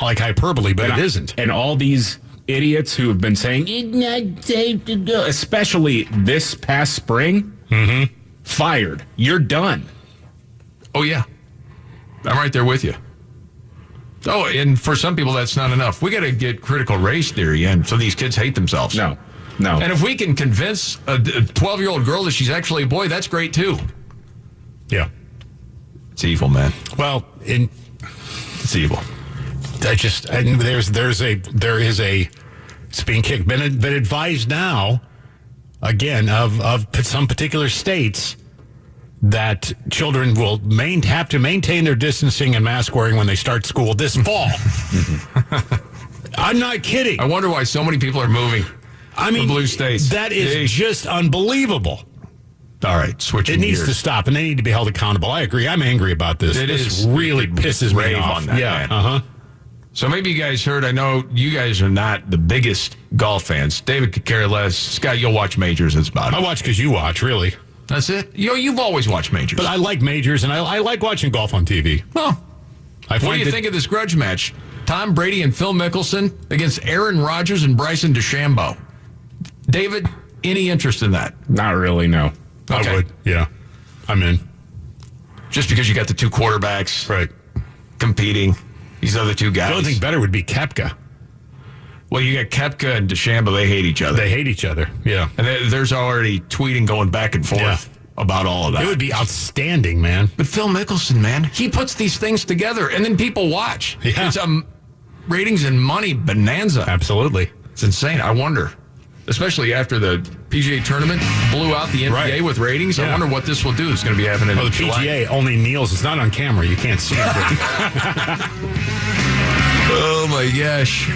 like hyperbole, but it isn't. And all these idiots who have been saying it's not safe to go, especially this past spring, mm-hmm. Fired. You're done. Oh, yeah. I'm right there with you. Oh, and for some people, that's not enough. We got to get critical race theory in so these kids hate themselves. No. And if we can convince a 12-year-old girl that she's actually a boy, that's great, too. Yeah. It's evil, man. Well, it's evil. There is a it's being kicked, been advised now, again, of some particular states that children will have to maintain their distancing and mask wearing when they start school this fall. I'm not kidding. I wonder why so many people are moving. I mean, the blue states. That is just unbelievable. All right, switching It needs gears. to stop, and they need to be held accountable. I agree. I'm angry about this. This really pisses me rave off. on that, yeah. man. So maybe you guys heard, I know you guys are not the biggest golf fans. David could care less. Scott, you'll watch majors. That's about it. I watch because you watch, really. That's it? You've always watched majors. But I like majors, and I like watching golf on TV. Well, what do you think of this grudge match? Tom Brady and Phil Mickelson against Aaron Rodgers and Bryson DeChambeau. David, any interest in that? Not really, no. Okay. I would, yeah. I'm in. Just because you got the two quarterbacks competing, these other two guys. The only thing better would be Koepka. Well, you got Koepka and DeChambeau. They hate each other. They hate each other, yeah. And there's already tweeting going back and forth about all of that. It would be outstanding, man. But Phil Mickelson, man, he puts these things together, and then people watch. Yeah. It's a ratings and money bonanza. Absolutely. It's insane. I wonder, especially after the PGA tournament blew out the NBA with ratings, I wonder what this will do. It's going to be happening in the July. PGA only kneels. It's not on camera. You can't see it. Oh, my gosh.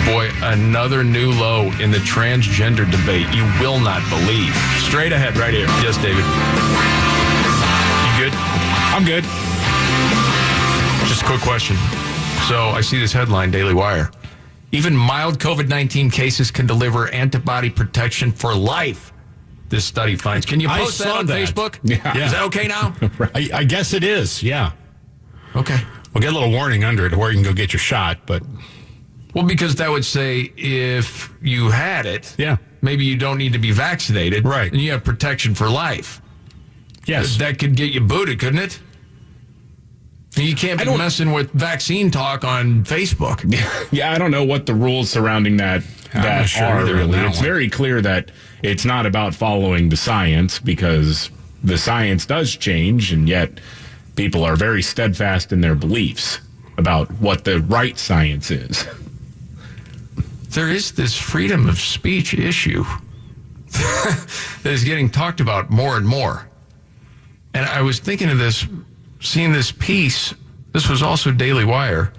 Boy, another new low in the transgender debate you will not believe. Straight ahead right here. Yes, David. You good? I'm good. Just a quick question. So I see this headline, Daily Wire. Even mild COVID-19 cases can deliver antibody protection for life, this study finds. Can you post that on Facebook? Yeah. Is that okay now? I guess it is, yeah. Okay. We'll get a little warning under it where you can go get your shot, but... Well, because that would say if you had it, maybe you don't need to be vaccinated. Right. And you have protection for life. Yes. That could get you booted, couldn't it? You can't be messing with vaccine talk on Facebook. Yeah, I don't know what the rules surrounding that are really. It's very clear that it's not about following the science because the science does change, and yet people are very steadfast in their beliefs about what the right science is. There is this freedom of speech issue that is getting talked about more and more. And I was thinking of this, seeing this piece. This was also Daily Wire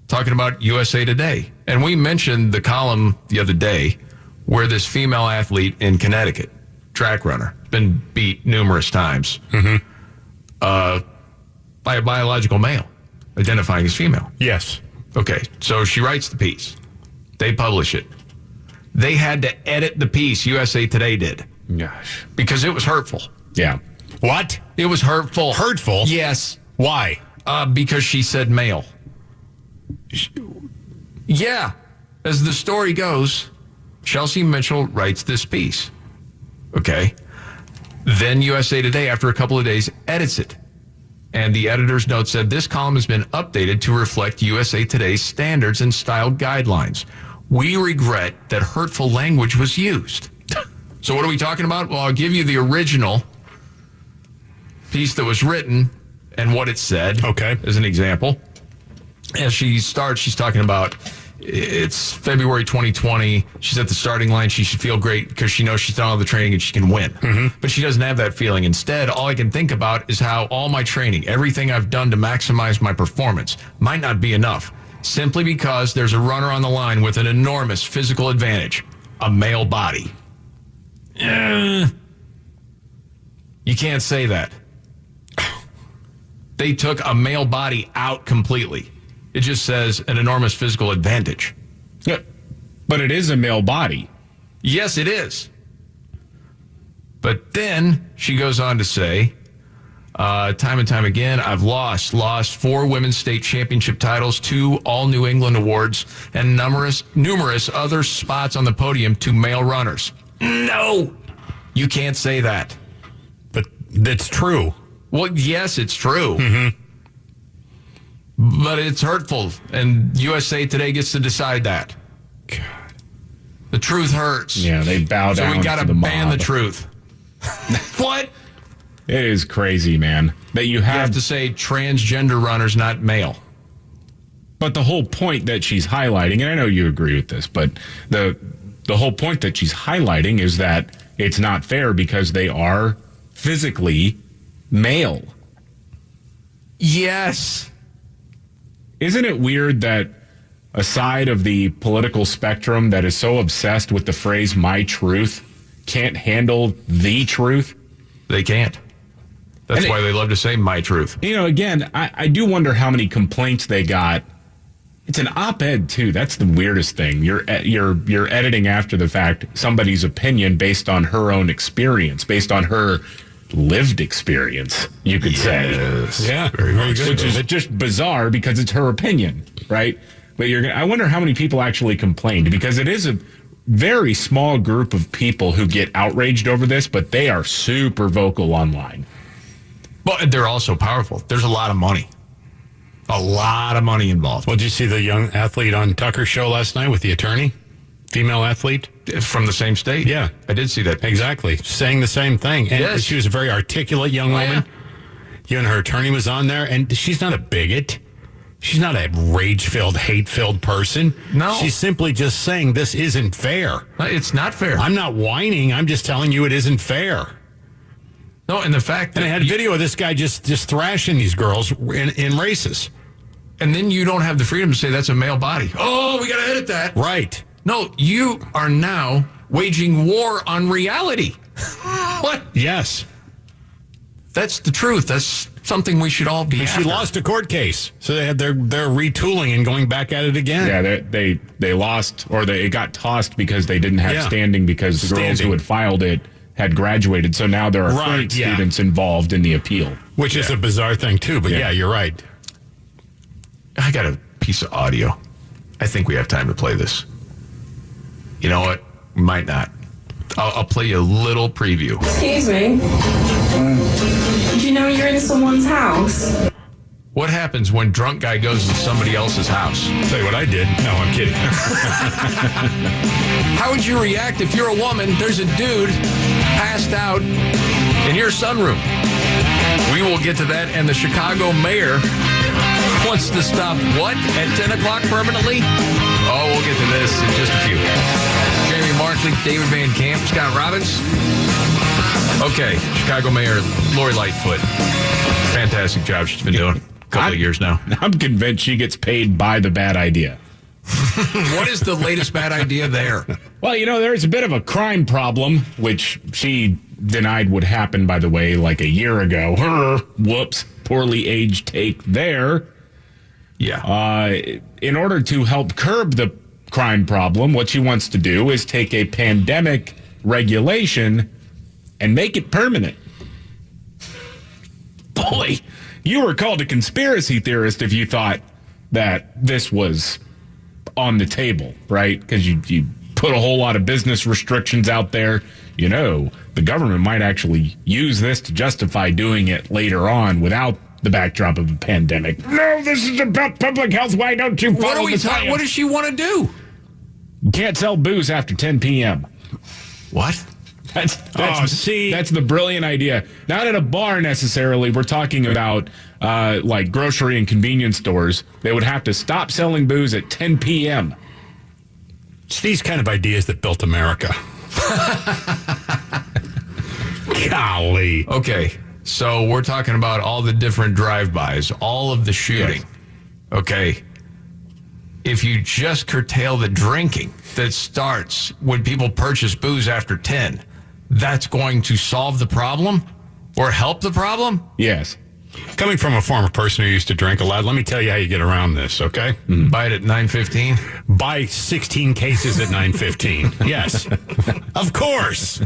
talking about USA Today. And we mentioned the column the other day where this female athlete in Connecticut, track runner, been beat numerous times by a biological male, identifying as female. Yes. Okay, so she writes the piece. They publish it. They had to edit the piece, USA Today did. Gosh. Because it was hurtful. Yeah. What? It was hurtful. Hurtful? Yes. Why? Because she said male. Yeah. As the story goes, Chelsea Mitchell writes this piece. Okay. Then USA Today, after a couple of days, edits it. And the editor's note said, this column has been updated to reflect USA Today's standards and style guidelines. We regret that hurtful language was used. So what are we talking about? Well, I'll give you the original piece that was written and what it said. Okay. As an example. As she starts, she's talking about it's February 2020. She's at the starting line. She should feel great because she knows she's done all the training and she can win. But she doesn't have that feeling. Instead, all I can think about is how all my training, everything I've done to maximize my performance, might not be enough. Simply because there's a runner on the line with an enormous physical advantage, a male body. You can't say that. They took a male body out completely. It just says an enormous physical advantage. Yeah, but it is a male body. Yes, it is. But then she goes on to say, time and time again, I've lost 4 women's state championship titles, 2 all New England awards, and numerous other spots on the podium to male runners. No, you can't say that. But that's true. Well, yes, it's true. But it's hurtful, and USA Today gets to decide that. God. The truth hurts. Yeah, they bow down. So we got to ban the truth. What? It is crazy, man. That you have to say transgender runners, not male. But the whole point that she's highlighting, and I know you agree with this, but the whole point that she's highlighting is that it's not fair because they are physically male. Yes. Isn't it weird that a side of the political spectrum that is so obsessed with the phrase "my truth" can't handle the truth. They can't. That's why they love to say "my truth." You know, again, I do wonder how many complaints they got. It's an op-ed too. That's the weirdest thing. You're editing after the fact somebody's opinion based on her own experience, based on her lived experience, you could say. Yeah, very good. Which is just bizarre because it's her opinion, right? But I wonder how many people actually complained, because it is a very small group of people who get outraged over this, but they are super vocal online. But they're also powerful. There's a lot of money. A lot of money involved. Well, did you see the young athlete on Tucker's show last night with the attorney? Female athlete? From the same state? Yeah. I did see that. Exactly. Saying the same thing. And yes. She was a very articulate young woman. You and her attorney was on there, and she's not a bigot. She's not a rage-filled, hate-filled person. No. She's simply just saying this isn't fair. It's not fair. I'm not whining. I'm just telling you it isn't fair. No, and the fact that... And I had video of this guy just thrashing these girls in races. And then you don't have the freedom to say that's a male body. Oh, we got to edit that. Right. No, you are now waging war on reality. What? Yes. That's the truth. That's something we should all be and after. She lost a court case, so they had they're retooling and going back at it again. Yeah, they lost, or it got tossed because they didn't have standing because the girls who had filed it had graduated. So now there are current students involved in the appeal. Which is a bizarre thing, too. But yeah, you're right. I got a piece of audio. I think we have time to play this. You know what? We might not. I'll play you a little preview. Excuse me. Did you know you're in someone's house? What happens when drunk guy goes to somebody else's house? Tell you what I did. No, I'm kidding. How would you react if you're a woman, there's a dude passed out in your sunroom? We will get to that, and the Chicago mayor wants to stop what at 10 o'clock permanently? Oh, we'll get to this in just a few. Jamie Markley, David Van Camp, Scott Robbins. Okay, Chicago Mayor Lori Lightfoot. Fantastic job she's been doing a couple of years now. I'm convinced she gets paid by the bad idea. What is the latest bad idea there? Well, there's a bit of a crime problem, which she denied would happen, by the way, like a year ago. Whoops, poorly aged take there. Yeah. In order to help curb the crime problem, what she wants to do is take a pandemic regulation and make it permanent. Boy, you were called a conspiracy theorist if you thought that this was on the table, right? Because you put a whole lot of business restrictions out there. The government might actually use this to justify doing it later on without the backdrop of a pandemic. No, this is about public health. Why don't you follow the science? What does she want to do? You can't sell booze after 10 p.m. What? That's the brilliant idea. Not at a bar necessarily. We're talking about like grocery and convenience stores. They would have to stop selling booze at 10 p.m. It's these kind of ideas that built America. Golly. Okay, so we're talking about all the different drive-bys, all of the shooting. Yes. Okay. If you just curtail the drinking that starts when people purchase booze after 10, that's going to solve the problem or help the problem? Yes. Coming from a former person who used to drink a lot, let me tell you how you get around this, okay? Mm-hmm. Buy it at $9.15? Buy 16 cases at $9.15. Yes. Of course.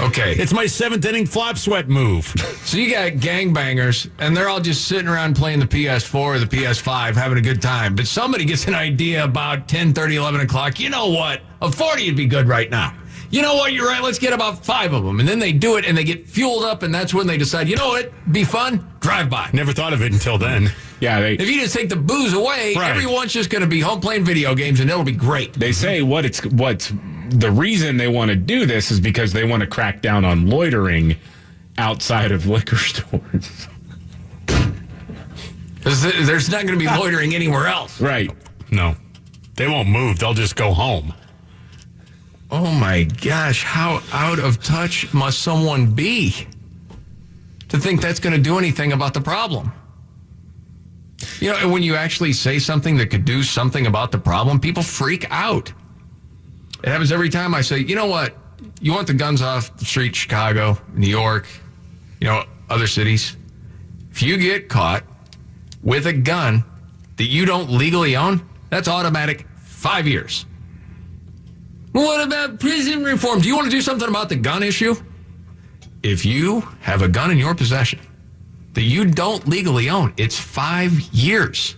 Okay. It's my seventh inning flop sweat move. So you got gangbangers, and they're all just sitting around playing the PS4 or the PS5, having a good time. But somebody gets an idea about 10:30, 11 o'clock. You know what? A 40 would be good right now. You know what? You're right. Let's get about 5 of them. And then they do it, and they get fueled up, and that's when they decide, you know what? Be fun? Drive by. Never thought of it until then. Yeah. If you just take the booze away, everyone's just going to be home playing video games, and it'll be great. They say what's the reason they want to do this is because they want to crack down on loitering outside of liquor stores. There's not going to be loitering anywhere else. Right. No. They won't move. They'll just go home. Oh, my gosh. How out of touch must someone be to think that's going to do anything about the problem? You know, and when you actually say something that could do something about the problem, people freak out. It happens every time I say, you know what? You want the guns off the street, Chicago, New York, other cities. If you get caught with a gun that you don't legally own, that's automatic 5 years. What about prison reform? Do you want to do something about the gun issue? If you have a gun in your possession that you don't legally own, it's 5 years.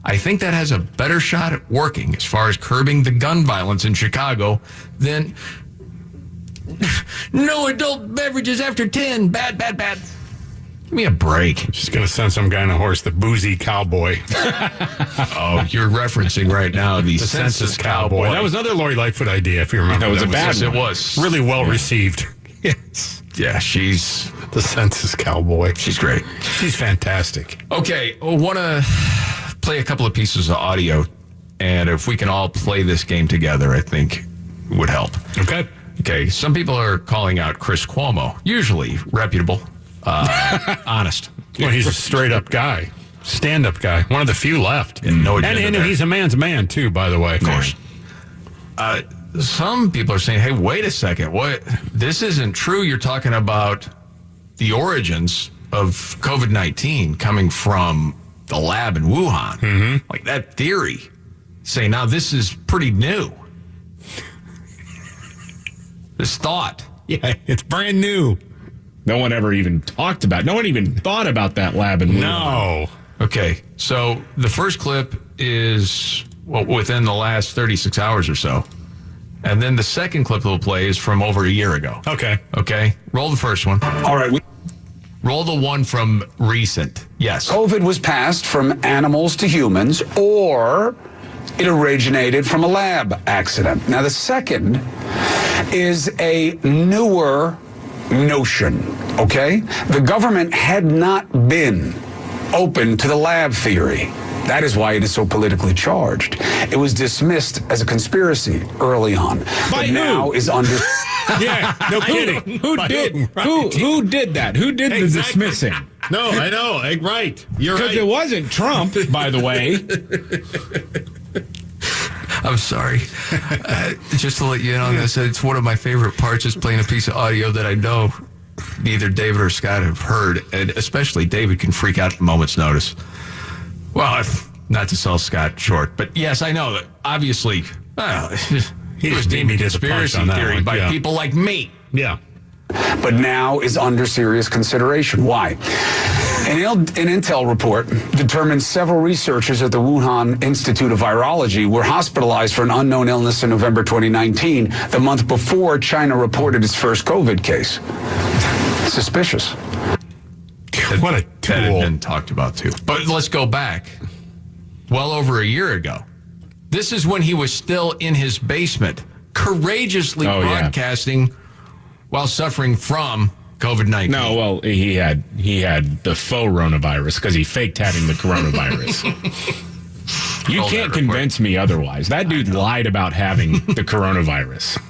I think that has a better shot at working as far as curbing the gun violence in Chicago than no adult beverages after 10. Bad. Give me a break. Just going to send some guy on a horse, the boozy cowboy. Oh, you're referencing right now the census cowboy. That was another Lori Lightfoot idea, if you remember. That was a bad one. It was. Really well received. Yes. Yeah, she's the census cowboy. She's great. She's fantastic. Okay, I want to play a couple of pieces of audio, and if we can all play this game together, I think would help. Okay, some people are calling out Chris Cuomo, usually reputable, honest. Well, he's a straight-up guy, stand-up guy, one of the few left. And he's a man's man, too, by the way. Of course. Some people are saying, hey, wait a second. What? This isn't true. You're talking about the origins of COVID-19 coming from the lab in Wuhan. Mm-hmm. Like that theory. Say, now this is pretty new. This thought. Yeah, it's brand new. No one ever even talked about it. No one even thought about that lab in Wuhan. No. Okay, so the first clip is within the last 36 hours or so. And then the second clip we'll play is from over a year ago. Okay. Roll the first one. All right. Roll the one from recent. Yes. COVID was passed from animals to humans, or it originated from a lab accident. Now, the second is a newer notion, okay? The government had not been open to the lab theory. That is why it is so politically charged. It was dismissed as a conspiracy early on, but now is under. Yeah, no kidding. Who did that? Who did the dismissing? No, I know. Right. You're right. Because it wasn't Trump, by the way. I'm sorry. Just to let you in on this, it's one of my favorite parts is playing a piece of audio that I know neither David or Scott have heard, and especially David can freak out at a moment's notice. Well, not to sell Scott short, but yes, I know that obviously he was deemed a conspiracy theory by people like me. Yeah. But now is under serious consideration. Why? An Intel report determined several researchers at the Wuhan Institute of Virology were hospitalized for an unknown illness in November 2019, the month before China reported its first COVID case. Suspicious. What a tool. That had been talked about too. But let's go back. Well over a year ago. This is when he was still in his basement, courageously broadcasting while suffering from COVID-19. No, well, he had the faux coronavirus because he faked having the coronavirus. You can't convince me otherwise. That dude lied about having the coronavirus.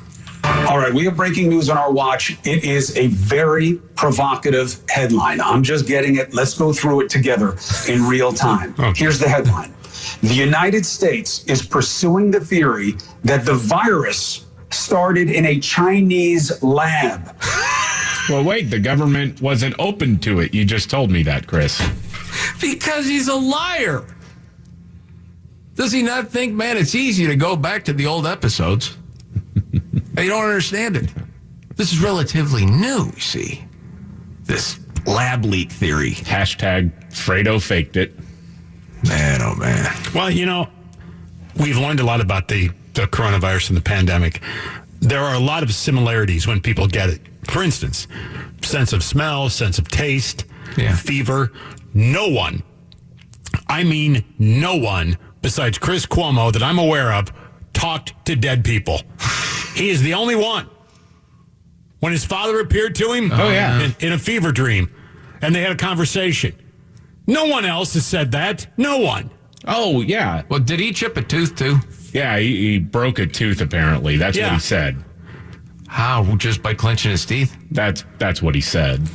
All right, we have breaking news on our watch. It is a very provocative headline. I'm just getting it. Let's go through it together in real time. Okay. Here's the headline. The United States is pursuing the theory that the virus started in a Chinese lab. Well, wait, the government wasn't open to it. You just told me that, Chris. Because he's a liar. Does he not think, man, it's easy to go back to the old episodes? You don't understand it. This is relatively new, you see. This lab leak theory. Hashtag Fredo faked it. Man, oh man. Well, we've learned a lot about the coronavirus and the pandemic. There are a lot of similarities when people get it. For instance, sense of smell, sense of taste, fever. No one besides Chris Cuomo that I'm aware of talked to dead people. He is the only one. When his father appeared to him in a fever dream, and they had a conversation. No one else has said that. No one. Oh, yeah. Well, did he chip a tooth, too? Yeah, he broke a tooth, apparently. That's what he said. How? Just by clenching his teeth? That's what he said.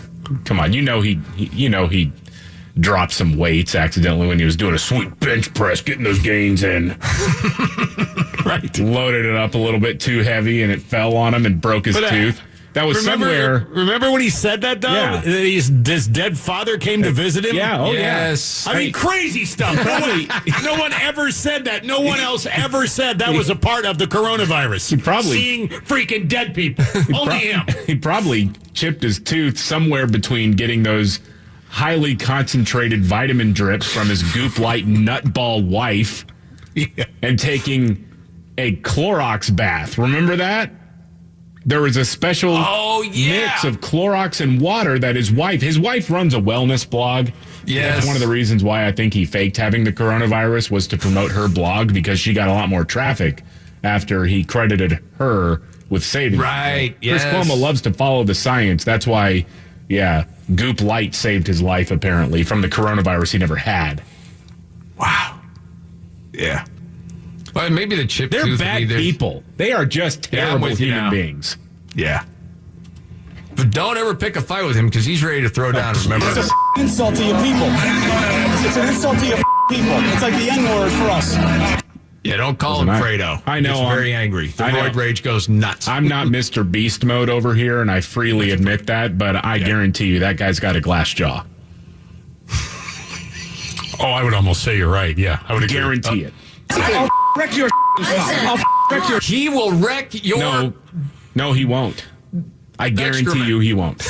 Come on, he dropped some weights accidentally when he was doing a sweet bench press, getting those gains in. Right. Loaded it up a little bit too heavy, and it fell on him and broke his tooth. That was somewhere. Remember when he said that, though? Yeah. That his dead father came to visit him? Yeah, yes. I mean, crazy stuff. No one ever said that. No one else ever said that was a part of the coronavirus. Seeing freaking dead people. Only him. He probably chipped his tooth somewhere between getting those highly concentrated vitamin drips from his Goop Light nutball wife and taking a Clorox bath. Remember that? There was a special mix of Clorox and water that his wife runs a wellness blog. Yes. That's one of the reasons why I think he faked having the coronavirus was to promote her blog, because she got a lot more traffic after he credited her with saving it. Right, yes. Chris Cuomo loves to follow the science. That's why, Goop Light saved his life, apparently, from the coronavirus he never had. Wow. Yeah. Well, maybe the chip They're tooth bad people. They are just terrible human beings. Yeah. But don't ever pick a fight with him, because he's ready to throw down. Remember It's an insult to your people. It's an insult to your people. It's like the N-word for us. Yeah, don't call him Fredo. I know. He's very angry. The roid rage goes nuts. I'm not Mr. Beast mode over here, and I freely admit that, but I guarantee you that guy's got a glass jaw. Oh, I would almost say you're right. Yeah, I would guarantee it. I'll wreck your I'll wreck your He will wreck your... No, he won't. I guarantee you he won't.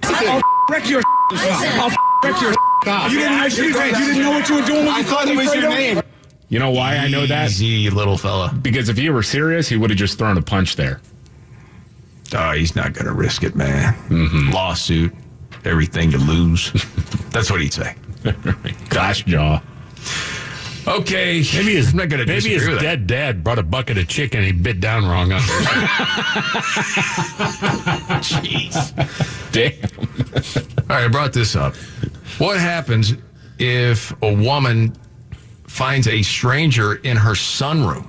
I'll wreck your I'll wreck your You didn't know what you were doing when you thought it was your name. You know why I know that? Easy, little fella. Because if he were serious, he would have just thrown a punch there. Oh, he's not going to risk it, man. Mm-hmm. Lawsuit, everything to lose. That's what he'd say. Glass jaw. Okay. Maybe his with dead dad brought a bucket of chicken and he bit down wrong on there. Jeez. Damn. All right, I brought this up. What happens if a woman finds a stranger in her sunroom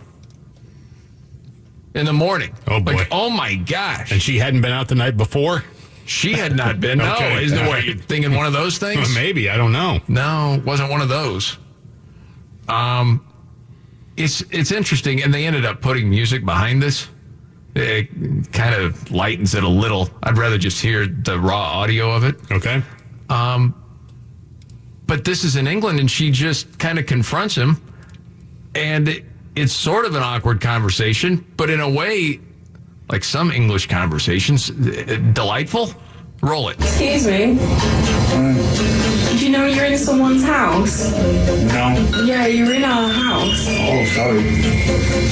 in the morning? Oh, boy. Like, oh, my gosh. And she hadn't been out the night before? She had not been. No. Okay. Isn't it what you're thinking, one of those things? Maybe. I don't know. No, it wasn't one of those. It's interesting, and they ended up putting music behind this. It kind of lightens it a little. I'd rather just hear the raw audio of it. Okay. But this is in England, and she just kind of confronts him, and it's sort of an awkward conversation, but in a way, like some English conversations, delightful. Roll it. Excuse me. Do you know you're in someone's house? No. Yeah, you're in our house. Oh, sorry.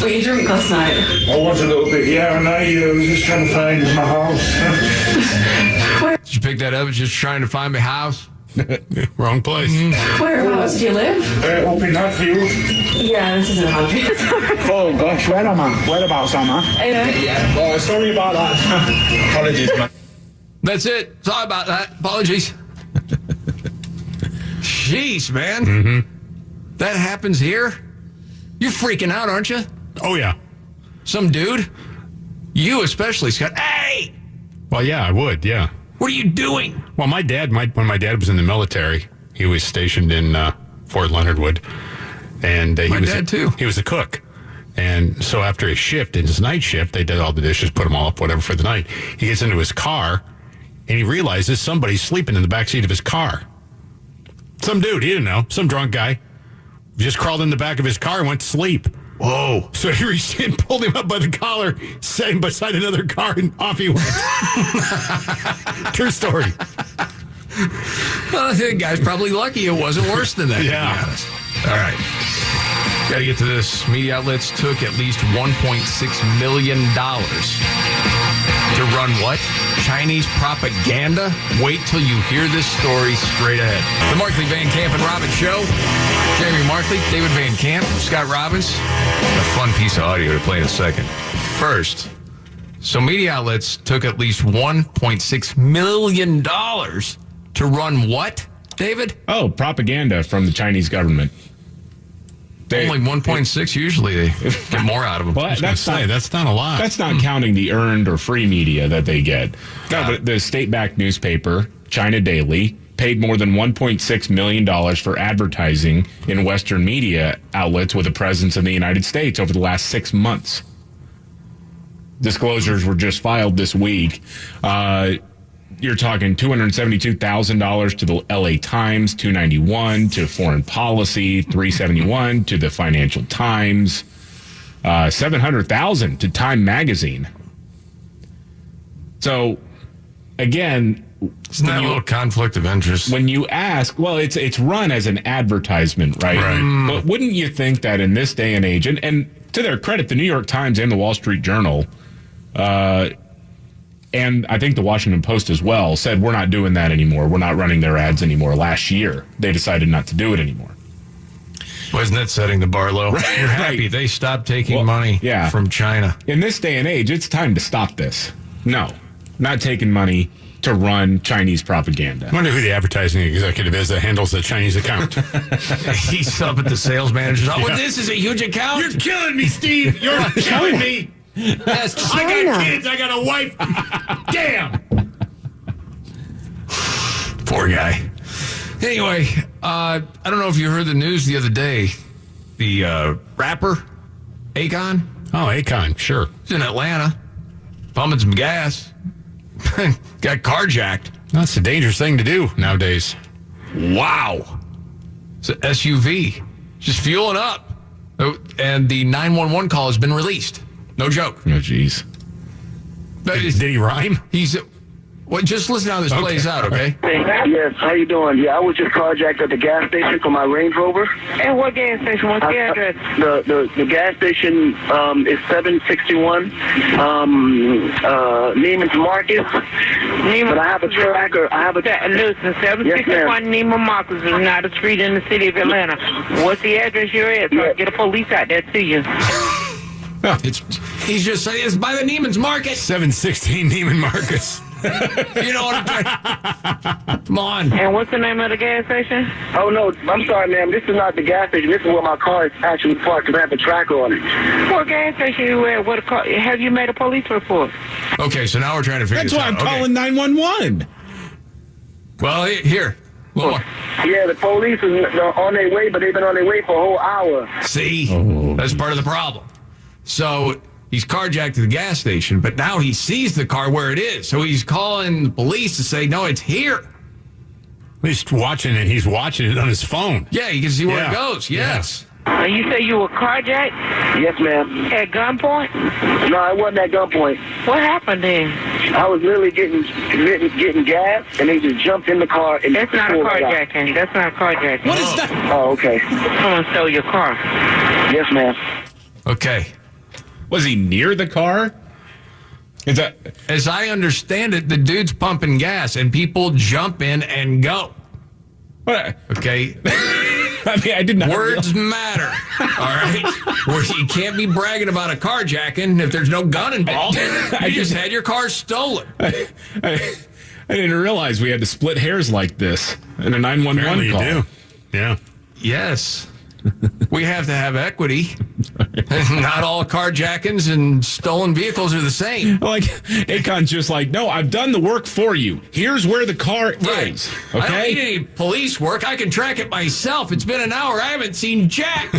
Were you drunk last night? I was a little bit, yeah, and I was just trying to find my house. Did you pick that up? Just trying to find my house? Wrong place. Whereabouts do you live? Up in Hatfield. Yeah, this isn't Hatfield. Oh, gosh, where am I? Whereabouts am I? Yeah. Oh, sorry about that. Apologies, man. That's it. Sorry about that. Apologies. Jeez, man. Mm-hmm. That happens here? You're freaking out, aren't you? Oh, yeah. Some dude? You especially, Scott. Hey! Well, yeah, I would, yeah. What are you doing? Well, when my dad was in the military, he was stationed in Fort Leonard Wood. And My dad, too. He was a cook. And so after his shift, in his night shift, they did all the dishes, put them all up, whatever, for the night. He gets into his car, and he realizes somebody's sleeping in the backseat of his car. Some dude, he didn't know, some drunk guy, just crawled in the back of his car and went to sleep. Whoa. So he reached in, pulled him up by the collar, set him beside another car, and off he went. True story. Well, the guy's probably lucky it wasn't worse than that, Yeah. to be honest. All right. Got to get to this. Media outlets took at least $1.6 million to run what? Chinese propaganda? Wait till you hear this story straight ahead. The Markley, Van Camp, and Robbins Show. Jeremy Markley, David Van Camp, Scott Robbins. A fun piece of audio to play in a second. First, so media outlets took at least $1.6 million to run what, David? Oh, propaganda from the Chinese government. Only 1.6. Usually they get more out of them. Well, That's not a lot. That's not counting the earned or free media that they get. No, but the state-backed newspaper, China Daily, paid more than $1.6 million for advertising in Western media outlets with a presence in the United States over the last 6 months. Disclosures were just filed this week. You're talking $272,000 to the LA Times, $291,000 to Foreign Policy, $371,000 to the Financial Times, $700,000 to Time Magazine. So, again, isn't that a little conflict of interest? When you ask, well, it's run as an advertisement, right? But wouldn't you think that in this day and age, and to their credit, the New York Times and the Wall Street Journal, and I think the Washington Post as well, said we're not doing that anymore. We're not running their ads anymore. Last year, they decided not to do it anymore. Wasn't that setting the bar low? Right. You're happy they stopped taking money from China. In this day and age, it's time to stop this. No, not taking money to run Chinese propaganda. I wonder who the advertising executive is that handles the Chinese account. He's up at the sales manager's. Oh, well, this is a huge account. You're killing me, Steve. You're killing me. That's I China. got kids. I got a wife. Damn. Poor guy. Anyway, I don't know if you heard the news the other day. The rapper, Akon. Oh, Akon, sure. He's in Atlanta, pumping some gas. Got carjacked. That's a dangerous thing to do nowadays. Wow. It's an SUV. Just fueling up. And the 911 call has been released. No joke. Oh, jeez. Did he rhyme? He's... Well, just listen how this plays out, okay? Yes, how you doing? Yeah, I was just carjacked at the gas station for my Range Rover. And what gas station? What's the address? The gas station is 761 Neiman's Marcus. But I have a tracker. Listen, 761 Neiman Marcus is not a street in the city of Atlanta. What's the address you're at? So I can get a police out there to you. He's just saying it's by the Neiman's Market. 716 Neiman Marcus. You know what I'm trying. Come on. And what's the name of the gas station? Oh, no, I'm sorry, ma'am. This is not the gas station. This is where my car is actually parked because I have a tracker on it. What gas station you at? What car? Have you made a police report? Okay, so now we're trying to figure That's this why out. I'm calling 911. Well, here. Yeah, the police is on their way, but they've been on their way for a whole hour. See? That's part of the problem. So he's carjacked to the gas station, but now he sees the car where it is. So he's calling the police to say, no, it's here. He's watching it. He's watching it on his phone. Yeah, you can see where it goes. Yes. And you say you were carjacked? Yes, ma'am. At gunpoint? No, I wasn't at gunpoint. What happened then? I was literally getting gas, and they just jumped in the car. And That's not a carjacking. That's not a carjacking. What is that? Oh, okay. Someone stole your car. Yes, ma'am. Okay. Was he near the car? Is that, as I understand it, the dude's pumping gas and people jump in and go. What? Okay. I mean, I did not. Words matter. All right. Where you can't be bragging about a carjacking if there's no gun involved. You just had your car stolen. I didn't realize we had to split hairs like this in a 911 Apparently call. you do. Yeah. Yes. We have to have equity. Not all carjackings and stolen vehicles are the same. Like, Akon's just like, no, I've done the work for you. Here's where the car is. Okay? I don't need any police work. I can track it myself. It's been an hour. I haven't seen Jack.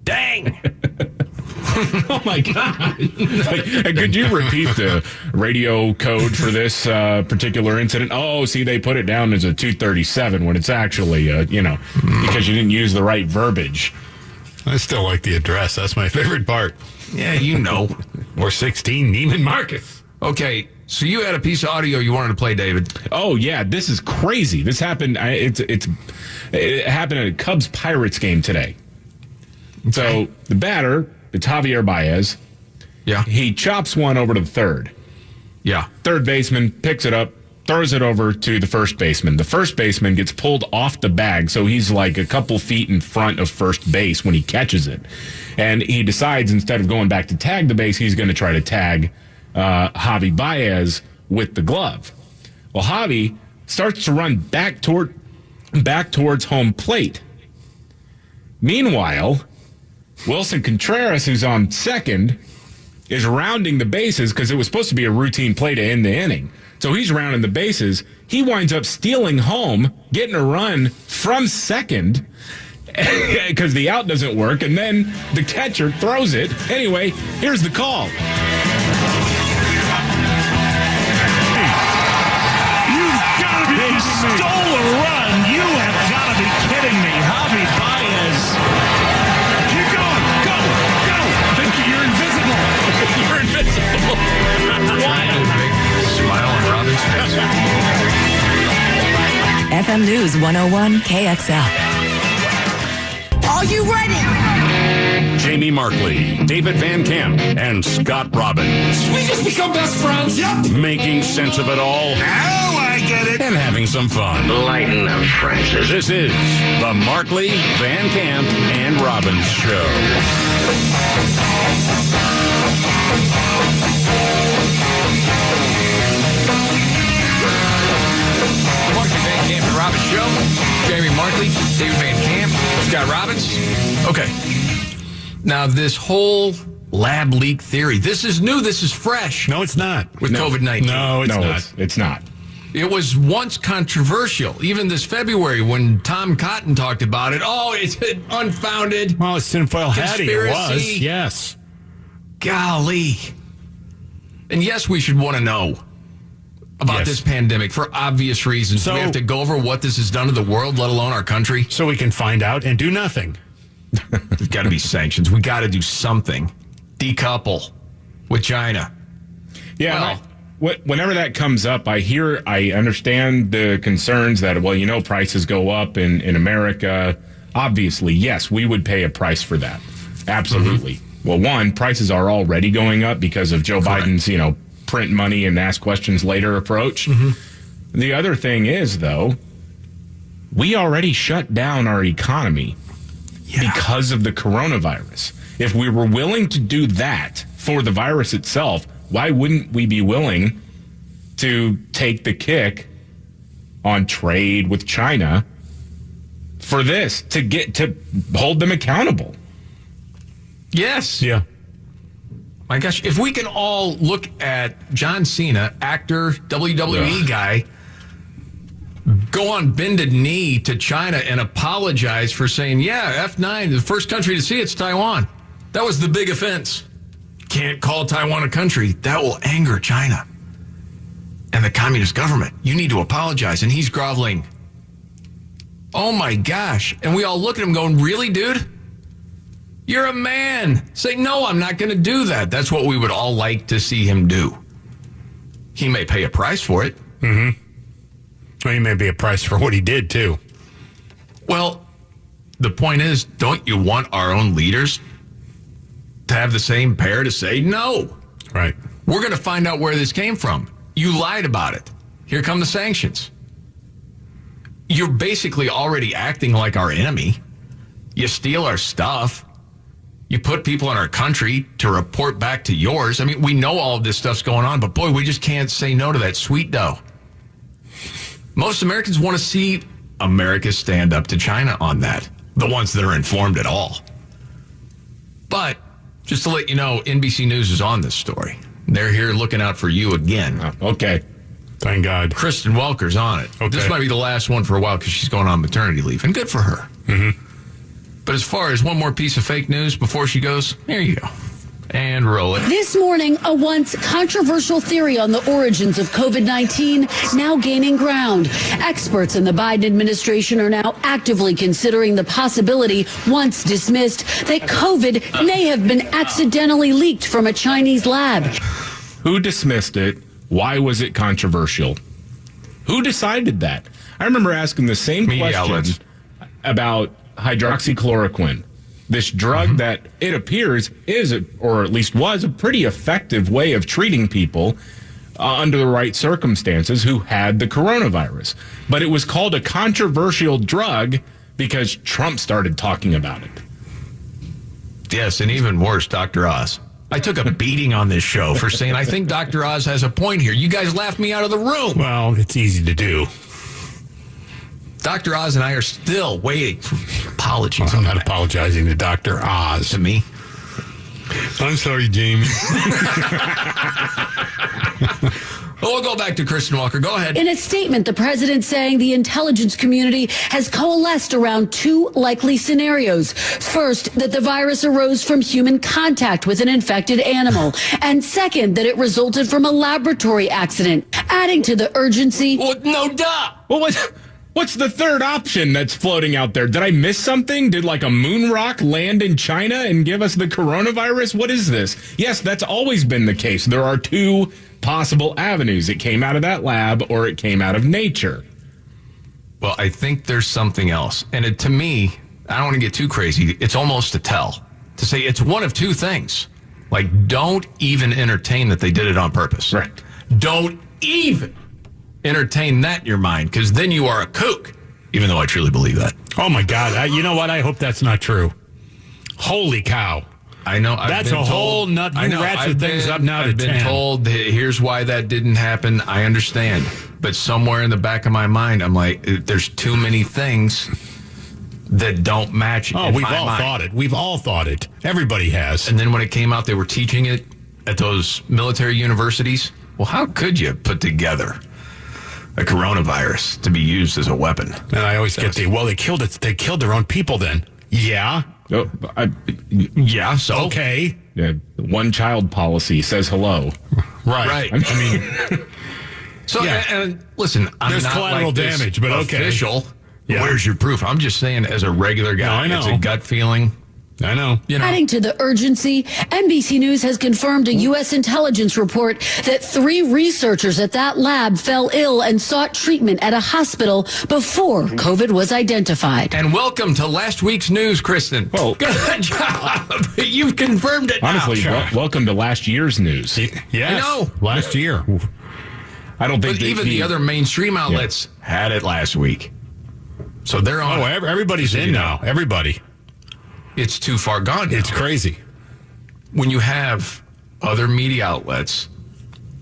Dang. Oh, my God. Could you repeat the radio code for this particular incident? Oh, see, they put it down as a 237 when it's actually, because you didn't use the right verbiage. I still like the address. That's my favorite part. Yeah, you know. Or 16 Neiman Marcus. Okay, so you had a piece of audio you wanted to play, David. Oh, yeah, this is crazy. This happened, it happened at a Cubs-Pirates game today. So the batter, it's Javier Baez. Yeah. He chops one over to the third. Yeah. Third baseman picks it up, throws it over to the first baseman. The first baseman gets pulled off the bag, so he's like a couple feet in front of first base when he catches it. And he decides instead of going back to tag the base, he's going to try to tag Javi Baez with the glove. Well, Javi starts to run back towards home plate. Meanwhile, Wilson Contreras, who's on second, is rounding the bases because it was supposed to be a routine play to end the inning. So he's rounding the bases. He winds up stealing home, getting a run from second because the out doesn't work, and then the catcher throws it. Anyway, here's the call. They stole a run. You have got to be kidding me. Javi Baez. Keep going. Go. You're invisible. You're invisible. Smile on Robin's face. FM News 101 KXL. Are you ready? Jamie Markley, David Van Camp, and Scott Robbins. We just become best friends. Yep. Making sense of it all. Now I get it. And having some fun. Lighten up, Francis. This is the Markley, Van Camp, and Robbins Show. Markley, Van Camp, and Robbins Show. Jamie Markley, David Van Camp, Scott Robbins. Okay. Now, this whole lab leak theory, this is new, this is fresh. No, it's not. With COVID-19. No, it's not. It's not. It was once controversial, even this February when Tom Cotton talked about it. Oh, it's unfounded. Well, it's tinfoil hattie. It was, conspiracy. yes. Golly. And yes, we should want to know about this pandemic for obvious reasons. So we have to go over what this has done to the world, let alone our country. So we can find out and do nothing. There's got to be sanctions. We got to do something. Decouple with China. Yeah. Whenever that comes up, I understand the concerns that, prices go up in America. Obviously, yes, we would pay a price for that. Absolutely. Mm-hmm. Well, one, prices are already going up because of Joe Biden's, print money and ask questions later approach. Mm-hmm. The other thing is, though, we already shut down our economy because of the coronavirus. If we were willing to do that for the virus itself, why wouldn't we be willing to take the kick on trade with China for this, to hold them accountable? Yes. Yeah. My gosh, if we can all look at John Cena, actor, WWE guy, go on bended knee to China and apologize for saying, F9, the first country to see it's Taiwan. That was the big offense. Can't call Taiwan a country. That will anger China and the communist government. You need to apologize. And he's groveling. Oh my gosh. And we all look at him going, really, dude? You're a man. Say, no, I'm not going to do that. That's what we would all like to see him do. He may pay a price for it. Mm-hmm. Well, he may be a price for what he did, too. Well, the point is, don't you want our own leaders to have the same pair to say no? Right. We're going to find out where this came from. You lied about it. Here come the sanctions. You're basically already acting like our enemy. You steal our stuff. You put people in our country to report back to yours. I mean, we know all of this stuff's going on, but boy, we just can't say no to that sweet dough. Most Americans want to see America stand up to China on that. The ones that are informed at all. But just to let you know, NBC News is on this story. They're here looking out for you again. Okay. Thank God. Kristen Welker's on it. Okay. This might be the last one for a while because she's going on maternity leave, and good for her. Mm-hmm. But as far as one more piece of fake news before she goes, here you go. And roll it. This morning, a once controversial theory on the origins of COVID-19 now gaining ground. Experts in the Biden administration are now actively considering the possibility, once dismissed, that COVID may have been accidentally leaked from a Chinese lab. Who dismissed it? Why was it controversial? Who decided that? I remember asking the same question about hydroxychloroquine. This drug that it appears is, or at least was, a pretty effective way of treating people under the right circumstances who had the coronavirus. But it was called a controversial drug because Trump started talking about it. Yes, and even worse, Dr. Oz. I took a beating on this show for saying I think Dr. Oz has a point here. You guys laughed me out of the room. Well, it's easy to do. Dr. Oz and I are still waiting for apologies. I'm not apologizing to Dr. Oz. To me? I'm sorry, Jamie. We'll go back to Kristen Walker. Go ahead. In a statement, the president saying the intelligence community has coalesced around two likely scenarios. First, that the virus arose from human contact with an infected animal. And second, that it resulted from a laboratory accident. Adding to the urgency. Well, no, duh. Well, what's the third option that's floating out there? Did I miss something? Did like a moon rock land in China and give us the coronavirus? What is this? Yes, that's always been the case. There are two possible avenues. It came out of that lab or it came out of nature. Well, I think there's something else. And to me, I don't want to get too crazy. It's almost a tell to say it's one of two things. Like, don't even entertain that they did it on purpose. Right. Don't even entertain that in your mind, because then you are a kook, even though I truly believe that. Oh, my God. You know what? I hope that's not true. Holy cow. I know. That's a whole nut. You ratchet things up now to 10. I've been told, here's why that didn't happen. I understand. But somewhere in the back of my mind, I'm like, there's too many things that don't match. Oh, we've all thought it. We've all thought it. Everybody has. And then when it came out, they were teaching it at those military universities. Well, how could you put together a coronavirus to be used as a weapon? And I always get they killed it. They killed their own people then. Yeah. Oh, yeah, so. Okay. Yeah, one child policy says hello. Right. I mean, so, yeah. And listen, there's I'm not collateral like damage, but okay. Official. Yeah. Where's your proof? I'm just saying, as a regular guy, no, I know. It's a gut feeling. I know. Adding to the urgency, NBC News has confirmed a U.S. intelligence report that 3 researchers at that lab fell ill and sought treatment at a hospital before COVID was identified. And welcome to last week's news, Kristen. Well, good job. You've confirmed it. Honestly, now. Welcome to last year's news. Yes. I know. Last year. I don't think even the other mainstream outlets had it last week. So they're on. Oh, everybody's in now. Everybody. It's too far gone now. It's crazy. When you have other media outlets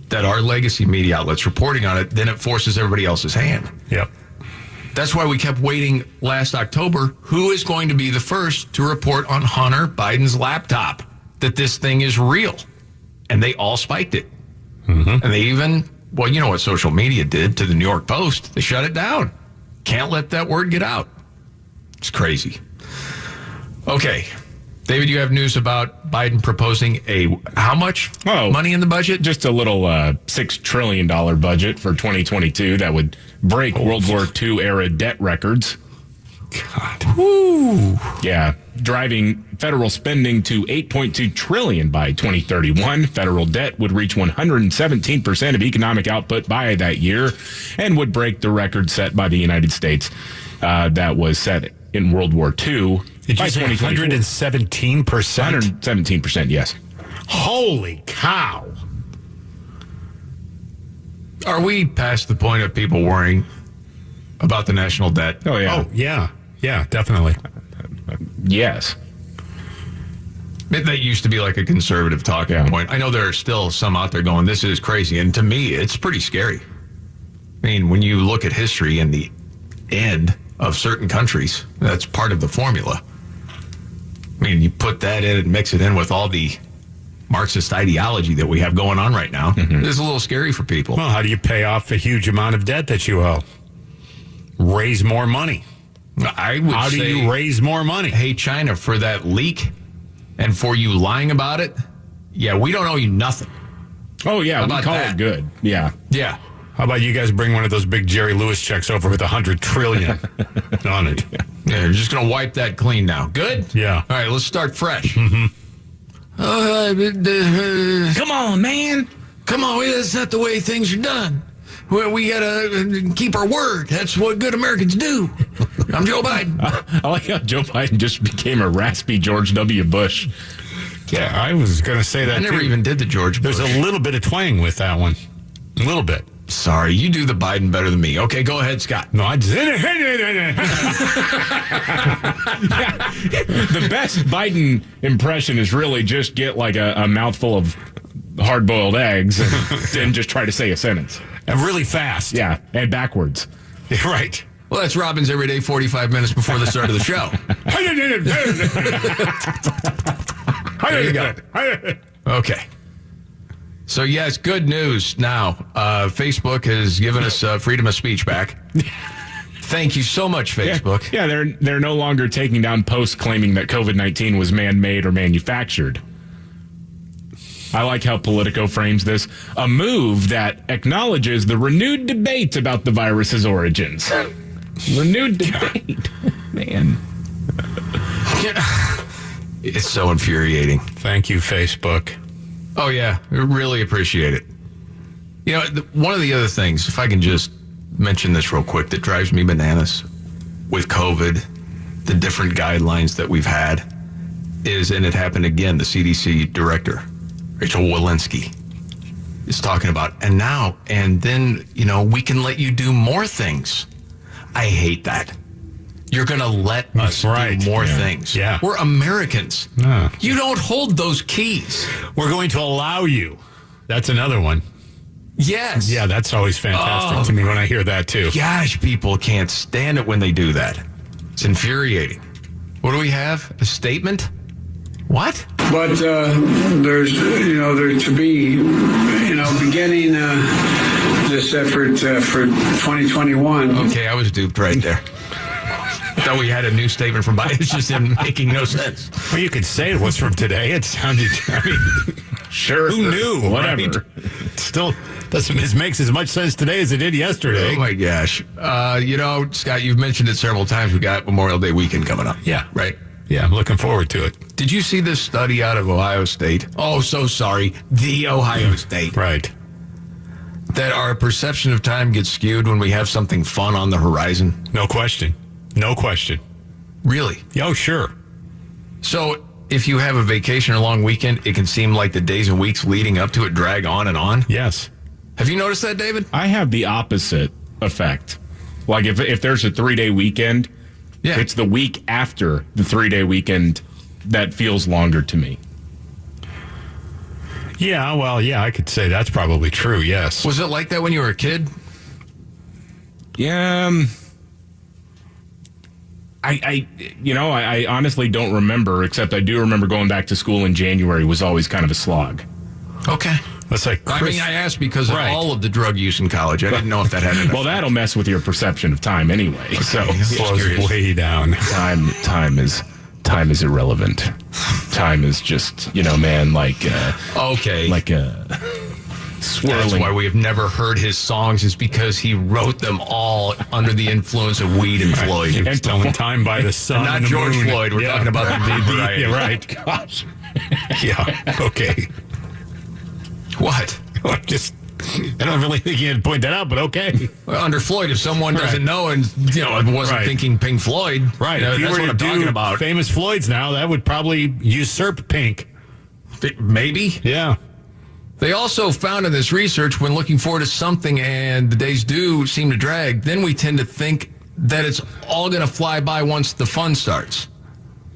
that are legacy media outlets reporting on it, then it forces everybody else's hand. Yep. That's why we kept waiting last October. Who is going to be the first to report on Hunter Biden's laptop that this thing is real? And they all spiked it. Mm-hmm. And they even, well, you know what social media did to the New York Post? They shut it down. Can't let that word get out. It's crazy. Okay. David, you have news about Biden proposing how much money in the budget? Just a little $6 trillion budget for 2022 that would break World War II era debt records. God. Woo. Yeah. Driving federal spending to $8.2 trillion by 2031. Federal debt would reach 117% of economic output by that year and would break the record set by the United States that was set in World War II. Did you say 117%? 117%, yes. Holy cow. Are we past the point of people worrying about the national debt? Oh, yeah. Oh, yeah. Yeah, definitely. Yes. That used to be like a conservative talking point. I know there are still some out there going, this is crazy. And to me, it's pretty scary. I mean, when you look at history and the end of certain countries, that's part of the formula. I mean, you put that in and mix it in with all the Marxist ideology that we have going on right now. Mm-hmm. It's a little scary for people. Well, how do you pay off a huge amount of debt that you owe? Raise more money. I would How do you raise more money? Hey, China, for that leak and for you lying about it, yeah, we don't owe you nothing. Oh, yeah, we call it good. Yeah. Yeah. How about you guys bring one of those big Jerry Lewis checks over with $100 trillion on it? Yeah, you're just going to wipe that clean now. Good? Yeah. All right, let's start fresh. Mm-hmm. Come on, man. Come on, that's not the way things are done. We got to keep our word. That's what good Americans do. I'm Joe Biden. I like how Joe Biden just became a raspy George W. Bush. Yeah, I was going to say that. I never even did the George Bush. There's a little bit of twang with that one. A little bit. Sorry, you do the Biden better than me. Okay, go ahead, Scott. No, I just... The best Biden impression is really just get like a mouthful of hard-boiled eggs and just try to say a sentence. And really fast. Yeah, and backwards. Right. Well, that's Robin's everyday 45 minutes before the start of the show. There you go. Okay. So, yes, good news now. Facebook has given us freedom of speech back. Thank you so much, Facebook. Yeah, they're no longer taking down posts claiming that COVID-19 was man-made or manufactured. I like how Politico frames this. A move that acknowledges the renewed debate about the virus's origins. Renewed debate. Man. It's so infuriating. Thank you, Facebook. Oh, yeah. I really appreciate it. You know, one of the other things, if I can just mention this real quick, that drives me bananas with COVID, the different guidelines that we've had, is, and it happened again, the CDC director, Rachel Walensky, is talking about, and then, we can let you do more things. I hate that. You're going to let us do more things. Yeah. We're Americans. No. You don't hold those keys. We're going to allow you. That's another one. Yes. Yeah, that's always fantastic to me when I hear that, too. Gosh, people can't stand it when they do that. It's infuriating. What do we have? A statement? What? But there's, there to be, beginning this effort for 2021. Okay, I was duped right there. Thought we had a new statement from Biden. It's just him making no sense. Well, you could say it was from today. It sounded, sure. Who knew? Whatever. Right? Still, it makes as much sense today as it did yesterday. Oh, my gosh. Scott, you've mentioned it several times. We got Memorial Day weekend coming up. Yeah. Right? Yeah, I'm looking forward to it. Did you see this study out of Ohio State? Oh, so sorry. The Ohio State. Right. That our perception of time gets skewed when we have something fun on the horizon? No question. No question. Really? Oh, sure. So if you have a vacation or long weekend, it can seem like the days and weeks leading up to it drag on and on? Yes. Have you noticed that, David? I have the opposite effect. Like if there's a 3-day weekend, it's the week after the 3-day weekend that feels longer to me. Yeah, well, I could say that's probably true, yes. Was it like that when you were a kid? Yeah. I honestly don't remember, except I do remember going back to school in January was always kind of a slog. Okay. That's like I asked because of all of the drug use in college. I didn't know if that had an Well, that'll mess with your perception of time anyway. Okay. So it slows way down. Time is irrelevant. Time is just, like okay. Like a swirling. That's why we have never heard his songs, is because he wrote them all under the influence of weed and Floyd. And telling time by the sun. And not and the George moon. Floyd. We're talking about the variety. Yeah, right. Gosh. Yeah. Okay. What? I don't really think you had to point that out, but okay. Well, under Floyd, if someone doesn't know and wasn't thinking Pink Floyd, right? If you that's were what to I'm do talking about. Famous Floyds now, that would probably usurp Pink. Maybe. Yeah. They also found in this research, when looking forward to something and the days do seem to drag, then we tend to think that it's all going to fly by once the fun starts.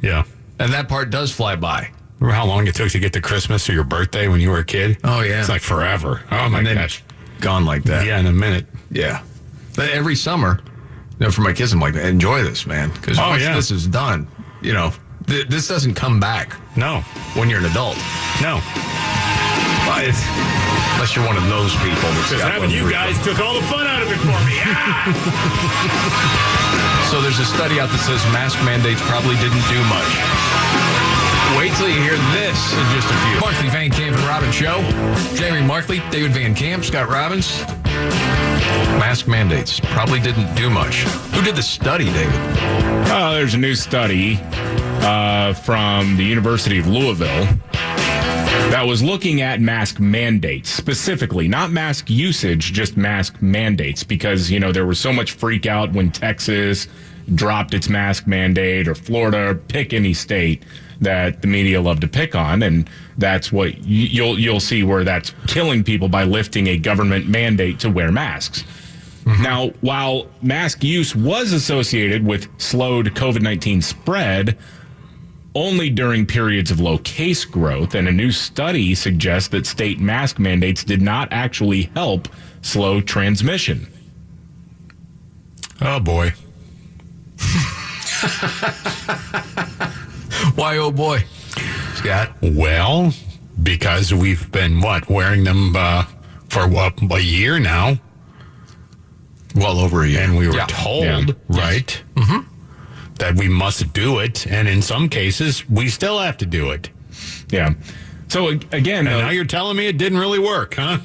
Yeah. And that part does fly by. Remember how long it took to get to Christmas or your birthday when you were a kid? Oh, yeah. It's like forever. Oh, my gosh. Gone like that. Yeah, in a minute. Yeah. But every summer, for my kids, I'm like, enjoy this, man. Because once this is done, this doesn't come back. No. When you're an adult. No. Unless you're one of those people. Because having you guys took all the fun out of it for me. So there's a study out that says mask mandates probably didn't do much. Wait till you hear this in just a few. Markley, Van Camp, and Robbins Show. Jamie Markley, David Van Camp, Scott Robbins. Mask mandates probably didn't do much. Who did the study, David? Oh, there's a new study from the University of Louisville that was looking at mask mandates specifically, not mask usage, just mask mandates, because, there was so much freak out when Texas dropped its mask mandate, or Florida, pick any state that the media love to pick on, and that's what you'll see where that's killing people by lifting a government mandate to wear masks. Mm-hmm. Now, while mask use was associated with slowed COVID-19 spread, only during periods of low case growth, and a new study suggests that state mask mandates did not actually help slow transmission. Oh, boy. Why, oh boy, Scott? Well, Because we've been, wearing them for a year now? Well over a year. And we were told, right, that we must do it. And in some cases, we still have to do it. Yeah. So, again... And now you're telling me it didn't really work, huh?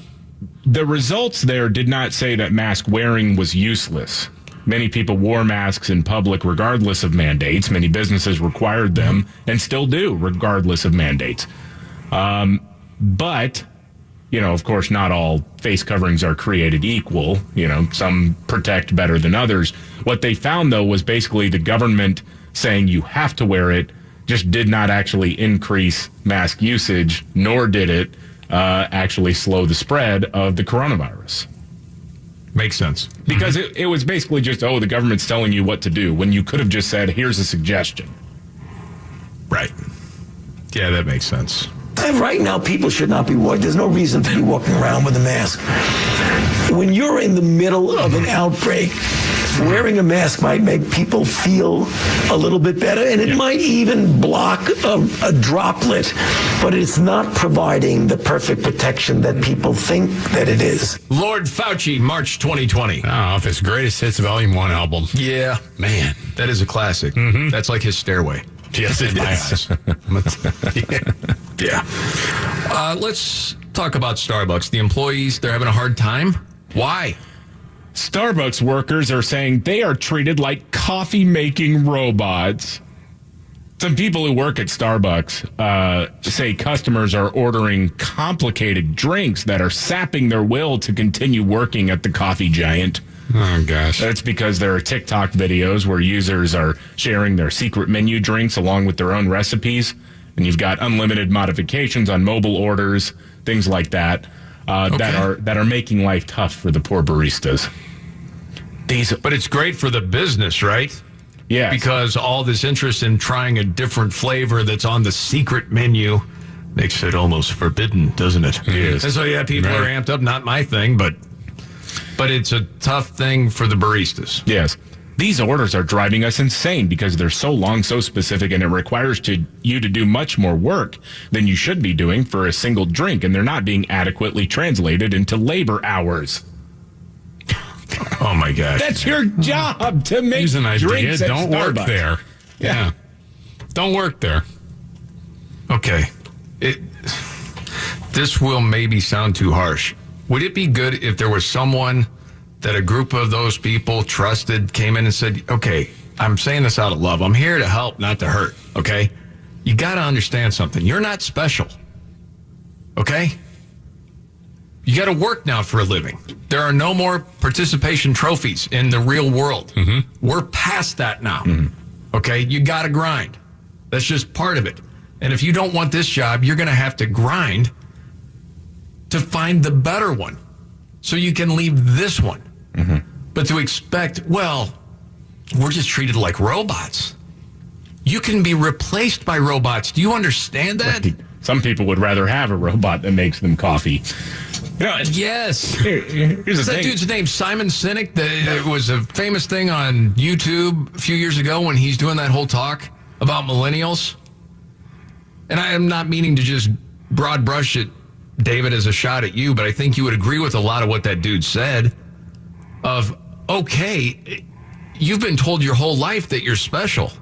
The results there did not say that mask wearing was useless. Many people wore masks in public regardless of mandates. Many businesses required them and still do regardless of mandates. But, of course, not all face coverings are created equal. Some protect better than others. What they found, though, was basically the government saying you have to wear it just did not actually increase mask usage, nor did it actually slow the spread of the coronavirus. Makes sense. Because it was basically just, the government's telling you what to do, when you could have just said, here's a suggestion. Right. Yeah, that makes sense. And right now, people should not be walking. There's no reason to be walking around with a mask. When you're in the middle of an outbreak, wearing a mask might make people feel a little bit better, and it might even block a droplet, but it's not providing the perfect protection that people think that it is. Lord Fauci, March 2020. Off his Greatest Hits Volume 1 album. Yeah. Man. That is a classic. That's like his Stairway. Yes, it is. Yeah. Let's talk about Starbucks. The employees, they're having a hard time. Why? Starbucks workers are saying they are treated like coffee-making robots. Some people who work at Starbucks say customers are ordering complicated drinks that are sapping their will to continue working at the coffee giant. Oh, gosh. That's because there are TikTok videos where users are sharing their secret menu drinks along with their own recipes. And you've got unlimited modifications on mobile orders, things like that, that are making life tough for the poor baristas. But it's great for the business, right? Yeah. Because all this interest in trying a different flavor that's on the secret menu makes it almost forbidden, doesn't it? It is. And so, people are amped up. Not my thing, but it's a tough thing for the baristas. Yes. These orders are driving us insane because they're so long, so specific, and it requires you to do much more work than you should be doing for a single drink, and they're not being adequately translated into labor hours. Oh, my gosh. That's your job, to make Here's an idea. drinks at Don't Starbucks. work there. Yeah. Don't work there. Okay. This will maybe sound too harsh. Would it be good if there was someone that a group of those people trusted came in and said, okay, I'm saying this out of love. I'm here to help, not to hurt, okay? You got to understand something. You're not special, okay? You got to work now for a living. There are no more participation trophies in the real world. We're past that now, okay? You got to grind. That's just part of it. And if you don't want this job, you're going to have to grind to find the better one so you can leave this one. But to expect, we're just treated like robots. You can be replaced by robots. Do you understand that? Some people would rather have a robot that makes them coffee. Yes. Here's the thing. Dude's name, Simon Sinek. It was a famous thing on YouTube a few years ago when he's doing that whole talk about millennials. And I am not meaning to just broad brush it, David, as a shot at you, but I think you would agree with a lot of what that dude said of, okay, you've been told your whole life that you're special.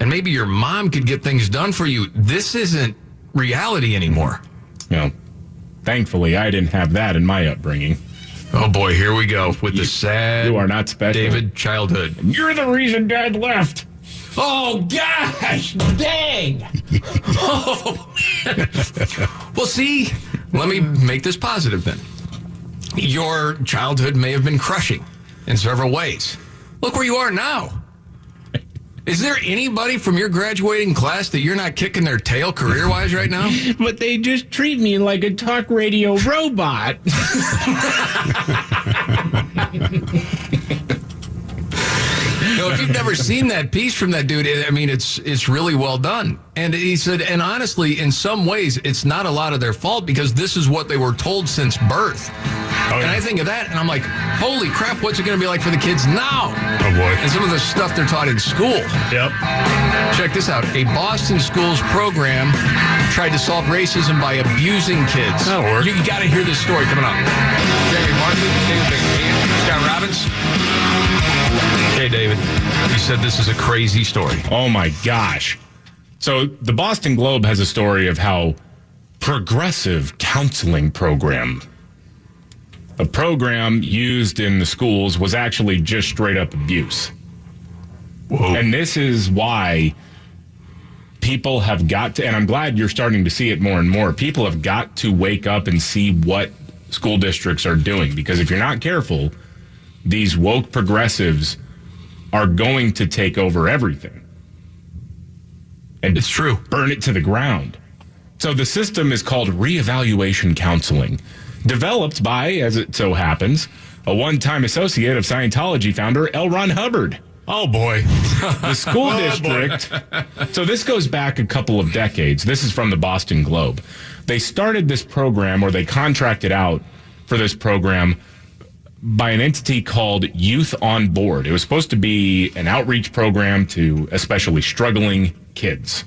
And maybe your mom could get things done for you. This isn't reality anymore. Thankfully, I didn't have that in my upbringing. Oh, boy, here we go with the sad you are not special. David childhood. You're the reason Dad left. Oh, gosh, dang. Well, see, let me make this positive then. Your childhood may have been crushing in several ways. Look where you are now. Is there anybody from your graduating class that you're not kicking their tail career-wise right now? But they just treat me like a talk radio robot. If you've never seen that piece from that dude, I mean, it's really well done. And he said, and honestly, in some ways, it's not a lot of their fault because this is what they were told since birth. And I think of that, and I'm like, holy crap, what's it going to be like for the kids now? Oh, boy. And some of the stuff they're taught in school. Yep. Check this out. A Boston schools program tried to solve racism by abusing kids. That'll work. You got to hear this story coming up. Jamie Markley, David Van, Scott Robbins. Okay, David, you said this is a crazy story. Oh, my gosh. So the Boston Globe has a story of how progressive counseling program, a program used in the schools, was actually just straight up abuse. Whoa. And this is why people have got to, and I'm glad you're starting to see it more and more, people have got to wake up and see what school districts are doing. Because if you're not careful, these woke progressives are going to take over everything. And it's true. Burn it to the ground. So the system is called reevaluation counseling, developed by, as it so happens, a one-time associate of Scientology founder L. Ron Hubbard. Oh, boy. The school district. So this goes back a couple of decades. This is from the Boston Globe. They started this program, or they contracted out for this program by an entity called Youth on Board. It was supposed to be an outreach program to especially struggling kids.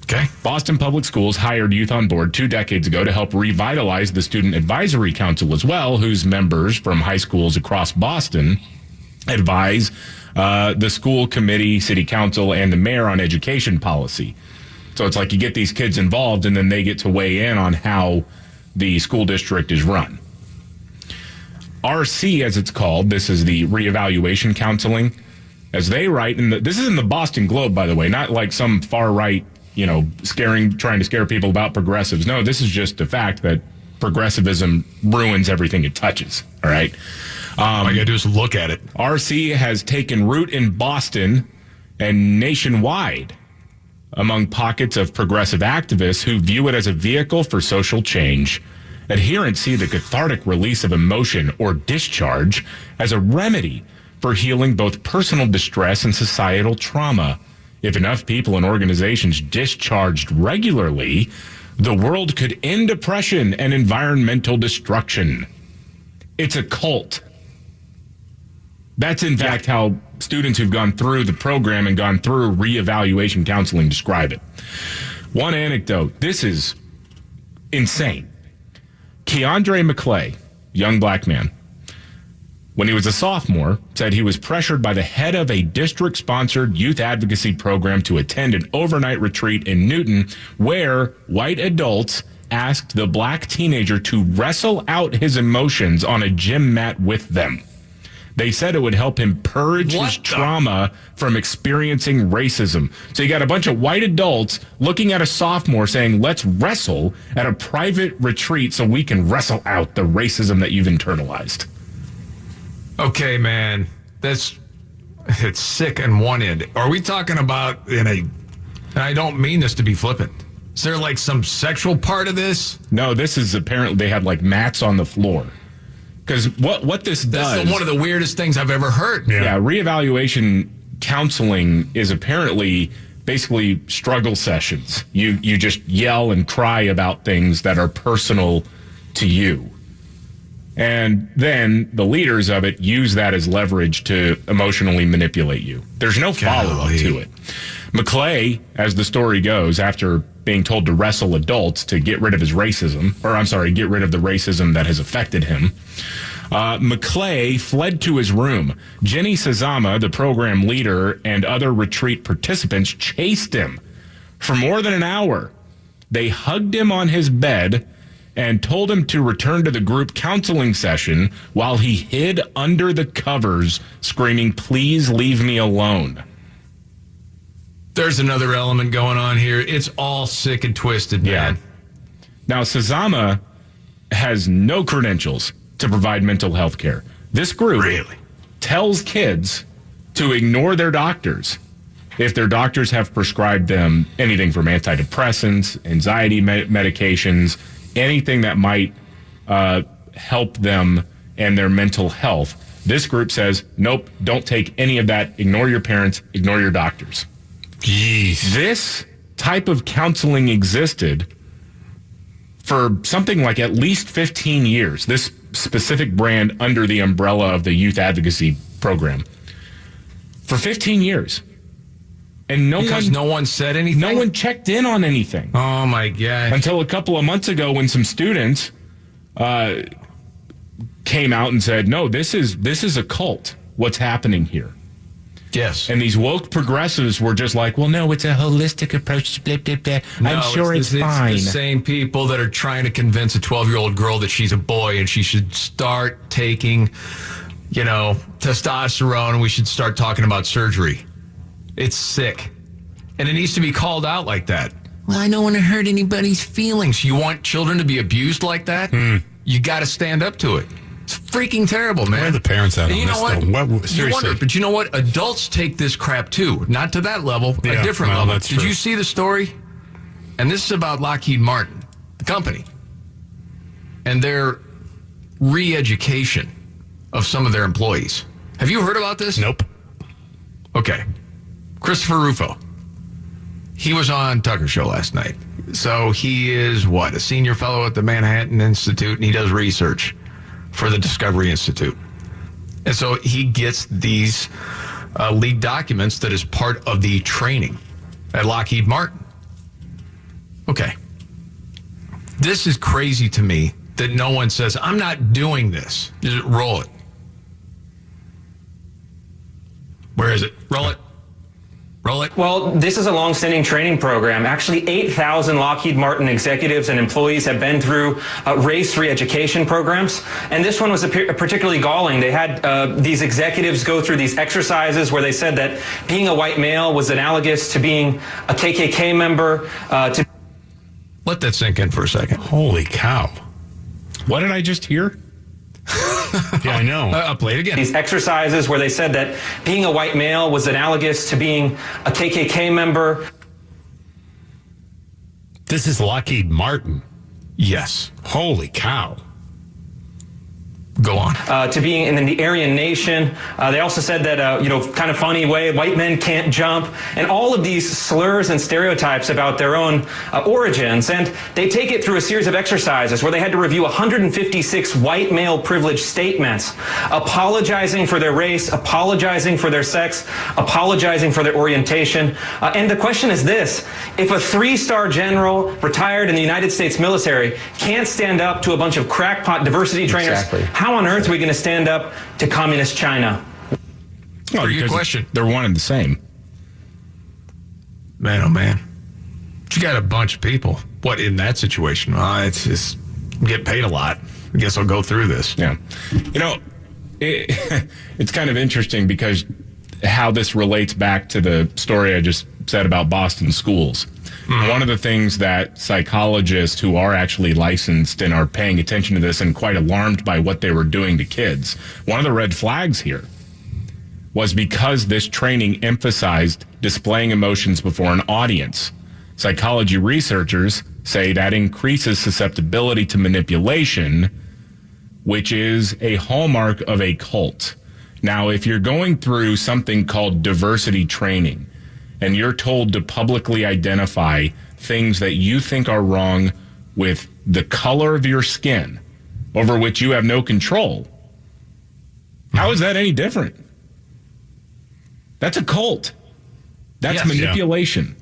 Okay. Boston Public Schools hired Youth on Board 2 decades ago to help revitalize the Student Advisory Council as well, whose members from high schools across Boston advise the school committee, city council, and the mayor on education policy. So it's like you get these kids involved, and then they get to weigh in on how the school district is run. RC, as it's called, this is the reevaluation counseling, as they write, this is in the Boston Globe, by the way, not like some far right, trying to scare people about progressives. No, this is just the fact that progressivism ruins everything it touches. All right. All you got to do is look at it. RC has taken root in Boston and nationwide among pockets of progressive activists who view it as a vehicle for social change. Adherents see the cathartic release of emotion or discharge as a remedy for healing both personal distress and societal trauma. If enough people and organizations discharged regularly, the world could end oppression and environmental destruction. It's a cult. That's, in fact, how students who've gone through the program and gone through reevaluation counseling describe it. One anecdote. This is insane. Keandre McClay, young black man, when he was a sophomore, said he was pressured by the head of a district-sponsored youth advocacy program to attend an overnight retreat in Newton where white adults asked the black teenager to wrestle out his emotions on a gym mat with them. They said it would help him purge his trauma from experiencing racism. So you got a bunch of white adults looking at a sophomore saying, let's wrestle at a private retreat so we can wrestle out the racism that you've internalized. Okay, man. It's sick on one end. Are we talking about and I don't mean this to be flippant. Is there like some sexual part of this? No, this is apparently they had like mats on the floor. Because what this does... That's one of the weirdest things I've ever heard. Yeah, reevaluation counseling is apparently basically struggle sessions. You just yell and cry about things that are personal to you. And then the leaders of it use that as leverage to emotionally manipulate you. There's no follow-up to it. McClay, as the story goes, after being told to wrestle adults to get rid of his racism, get rid of the racism that has affected him, McClay fled to his room. Jenny Sazama, the program leader, and other retreat participants chased him for more than an hour. They hugged him on his bed and told him to return to the group counseling session while he hid under the covers, screaming, "Please leave me alone." There's another element going on here. It's all sick and twisted, man. Now, Sazama has no credentials to provide mental health care. This group tells kids to ignore their doctors if their doctors have prescribed them anything from antidepressants, anxiety medications, anything that might help them and their mental health. This group says, nope, don't take any of that. Ignore your parents, ignore your doctors. Jeez. This type of counseling existed for something like at least 15 years, this specific brand under the umbrella of the youth advocacy program. For 15 years. And no one said anything? No one checked in on anything. Oh, my God. Until a couple of months ago when some students came out and said, no, this is a cult. What's happening here? Yes. And these woke progressives were just like, well, no, it's a holistic approach to blah, blah, blah. I'm sure it's fine. It's the same people that are trying to convince a 12-year-old girl that she's a boy and she should start taking, testosterone, and we should start talking about surgery. It's sick. And it needs to be called out like that. Well, I don't want to hurt anybody's feelings. You want children to be abused like that? You got to stand up to it. It's freaking terrible, man. Where are the parents at? And you know what? Seriously. You wonder, but you know what? Adults take this crap too. Not to that level, a different level. Did you see the story? And this is about Lockheed Martin, the company, and their re-education of some of their employees. Have you heard about this? Nope. Okay. Christopher Rufo. He was on Tucker Show last night. So he is, a senior fellow at the Manhattan Institute, and he does research for the Discovery Institute. And so he gets these leaked documents that is part of the training at Lockheed Martin. Okay. This is crazy to me that no one says, I'm not doing this. Just roll it. Where is it? Roll it. Roll it. Well, this is a long-standing training program. Actually, 8,000 Lockheed Martin executives and employees have been through race re-education programs. And this one was particularly galling. They had these executives go through these exercises where they said that being a white male was analogous to being a KKK member. Let that sink in for a second. Holy cow. What did I just hear? Yeah, I know. I'll play it again. These exercises where they said that being a white male was analogous to being a KKK member. This is Lockheed Martin. Yes. Holy cow. Go on. To being in the Aryan Nation. They also said that, kind of funny way, white men can't jump, and all of these slurs and stereotypes about their own origins. And they take it through a series of exercises where they had to review 156 white male privilege statements, apologizing for their race, apologizing for their sex, apologizing for their orientation. And the question is this: if a 3-star general retired in the United States military can't stand up to a bunch of crackpot diversity trainers, how on earth are we going to stand up to communist China? Well, good question. They're one and the same. Man, oh man. But you got a bunch of people. What in that situation? It's just get paid a lot. I guess I'll go through this. Yeah. It's kind of interesting because how this relates back to the story I just said about Boston schools. One of the things that psychologists who are actually licensed and are paying attention to this and quite alarmed by what they were doing to kids, one of the red flags here was because this training emphasized displaying emotions before an audience. Psychology researchers say that increases susceptibility to manipulation, which is a hallmark of a cult. Now, if you're going through something called diversity training, and you're told to publicly identify things that you think are wrong with the color of your skin, over which you have no control, how is that any different? That's a cult. That's manipulation.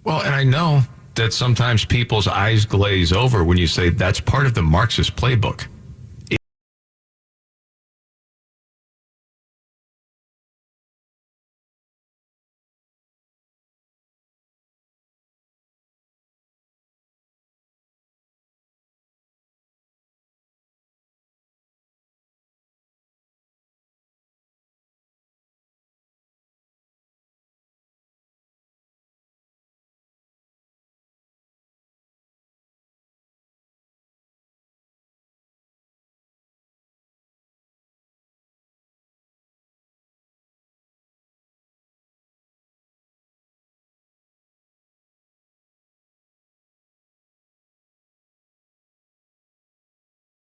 Well, and I know that sometimes people's eyes glaze over when you say that's part of the Marxist playbook.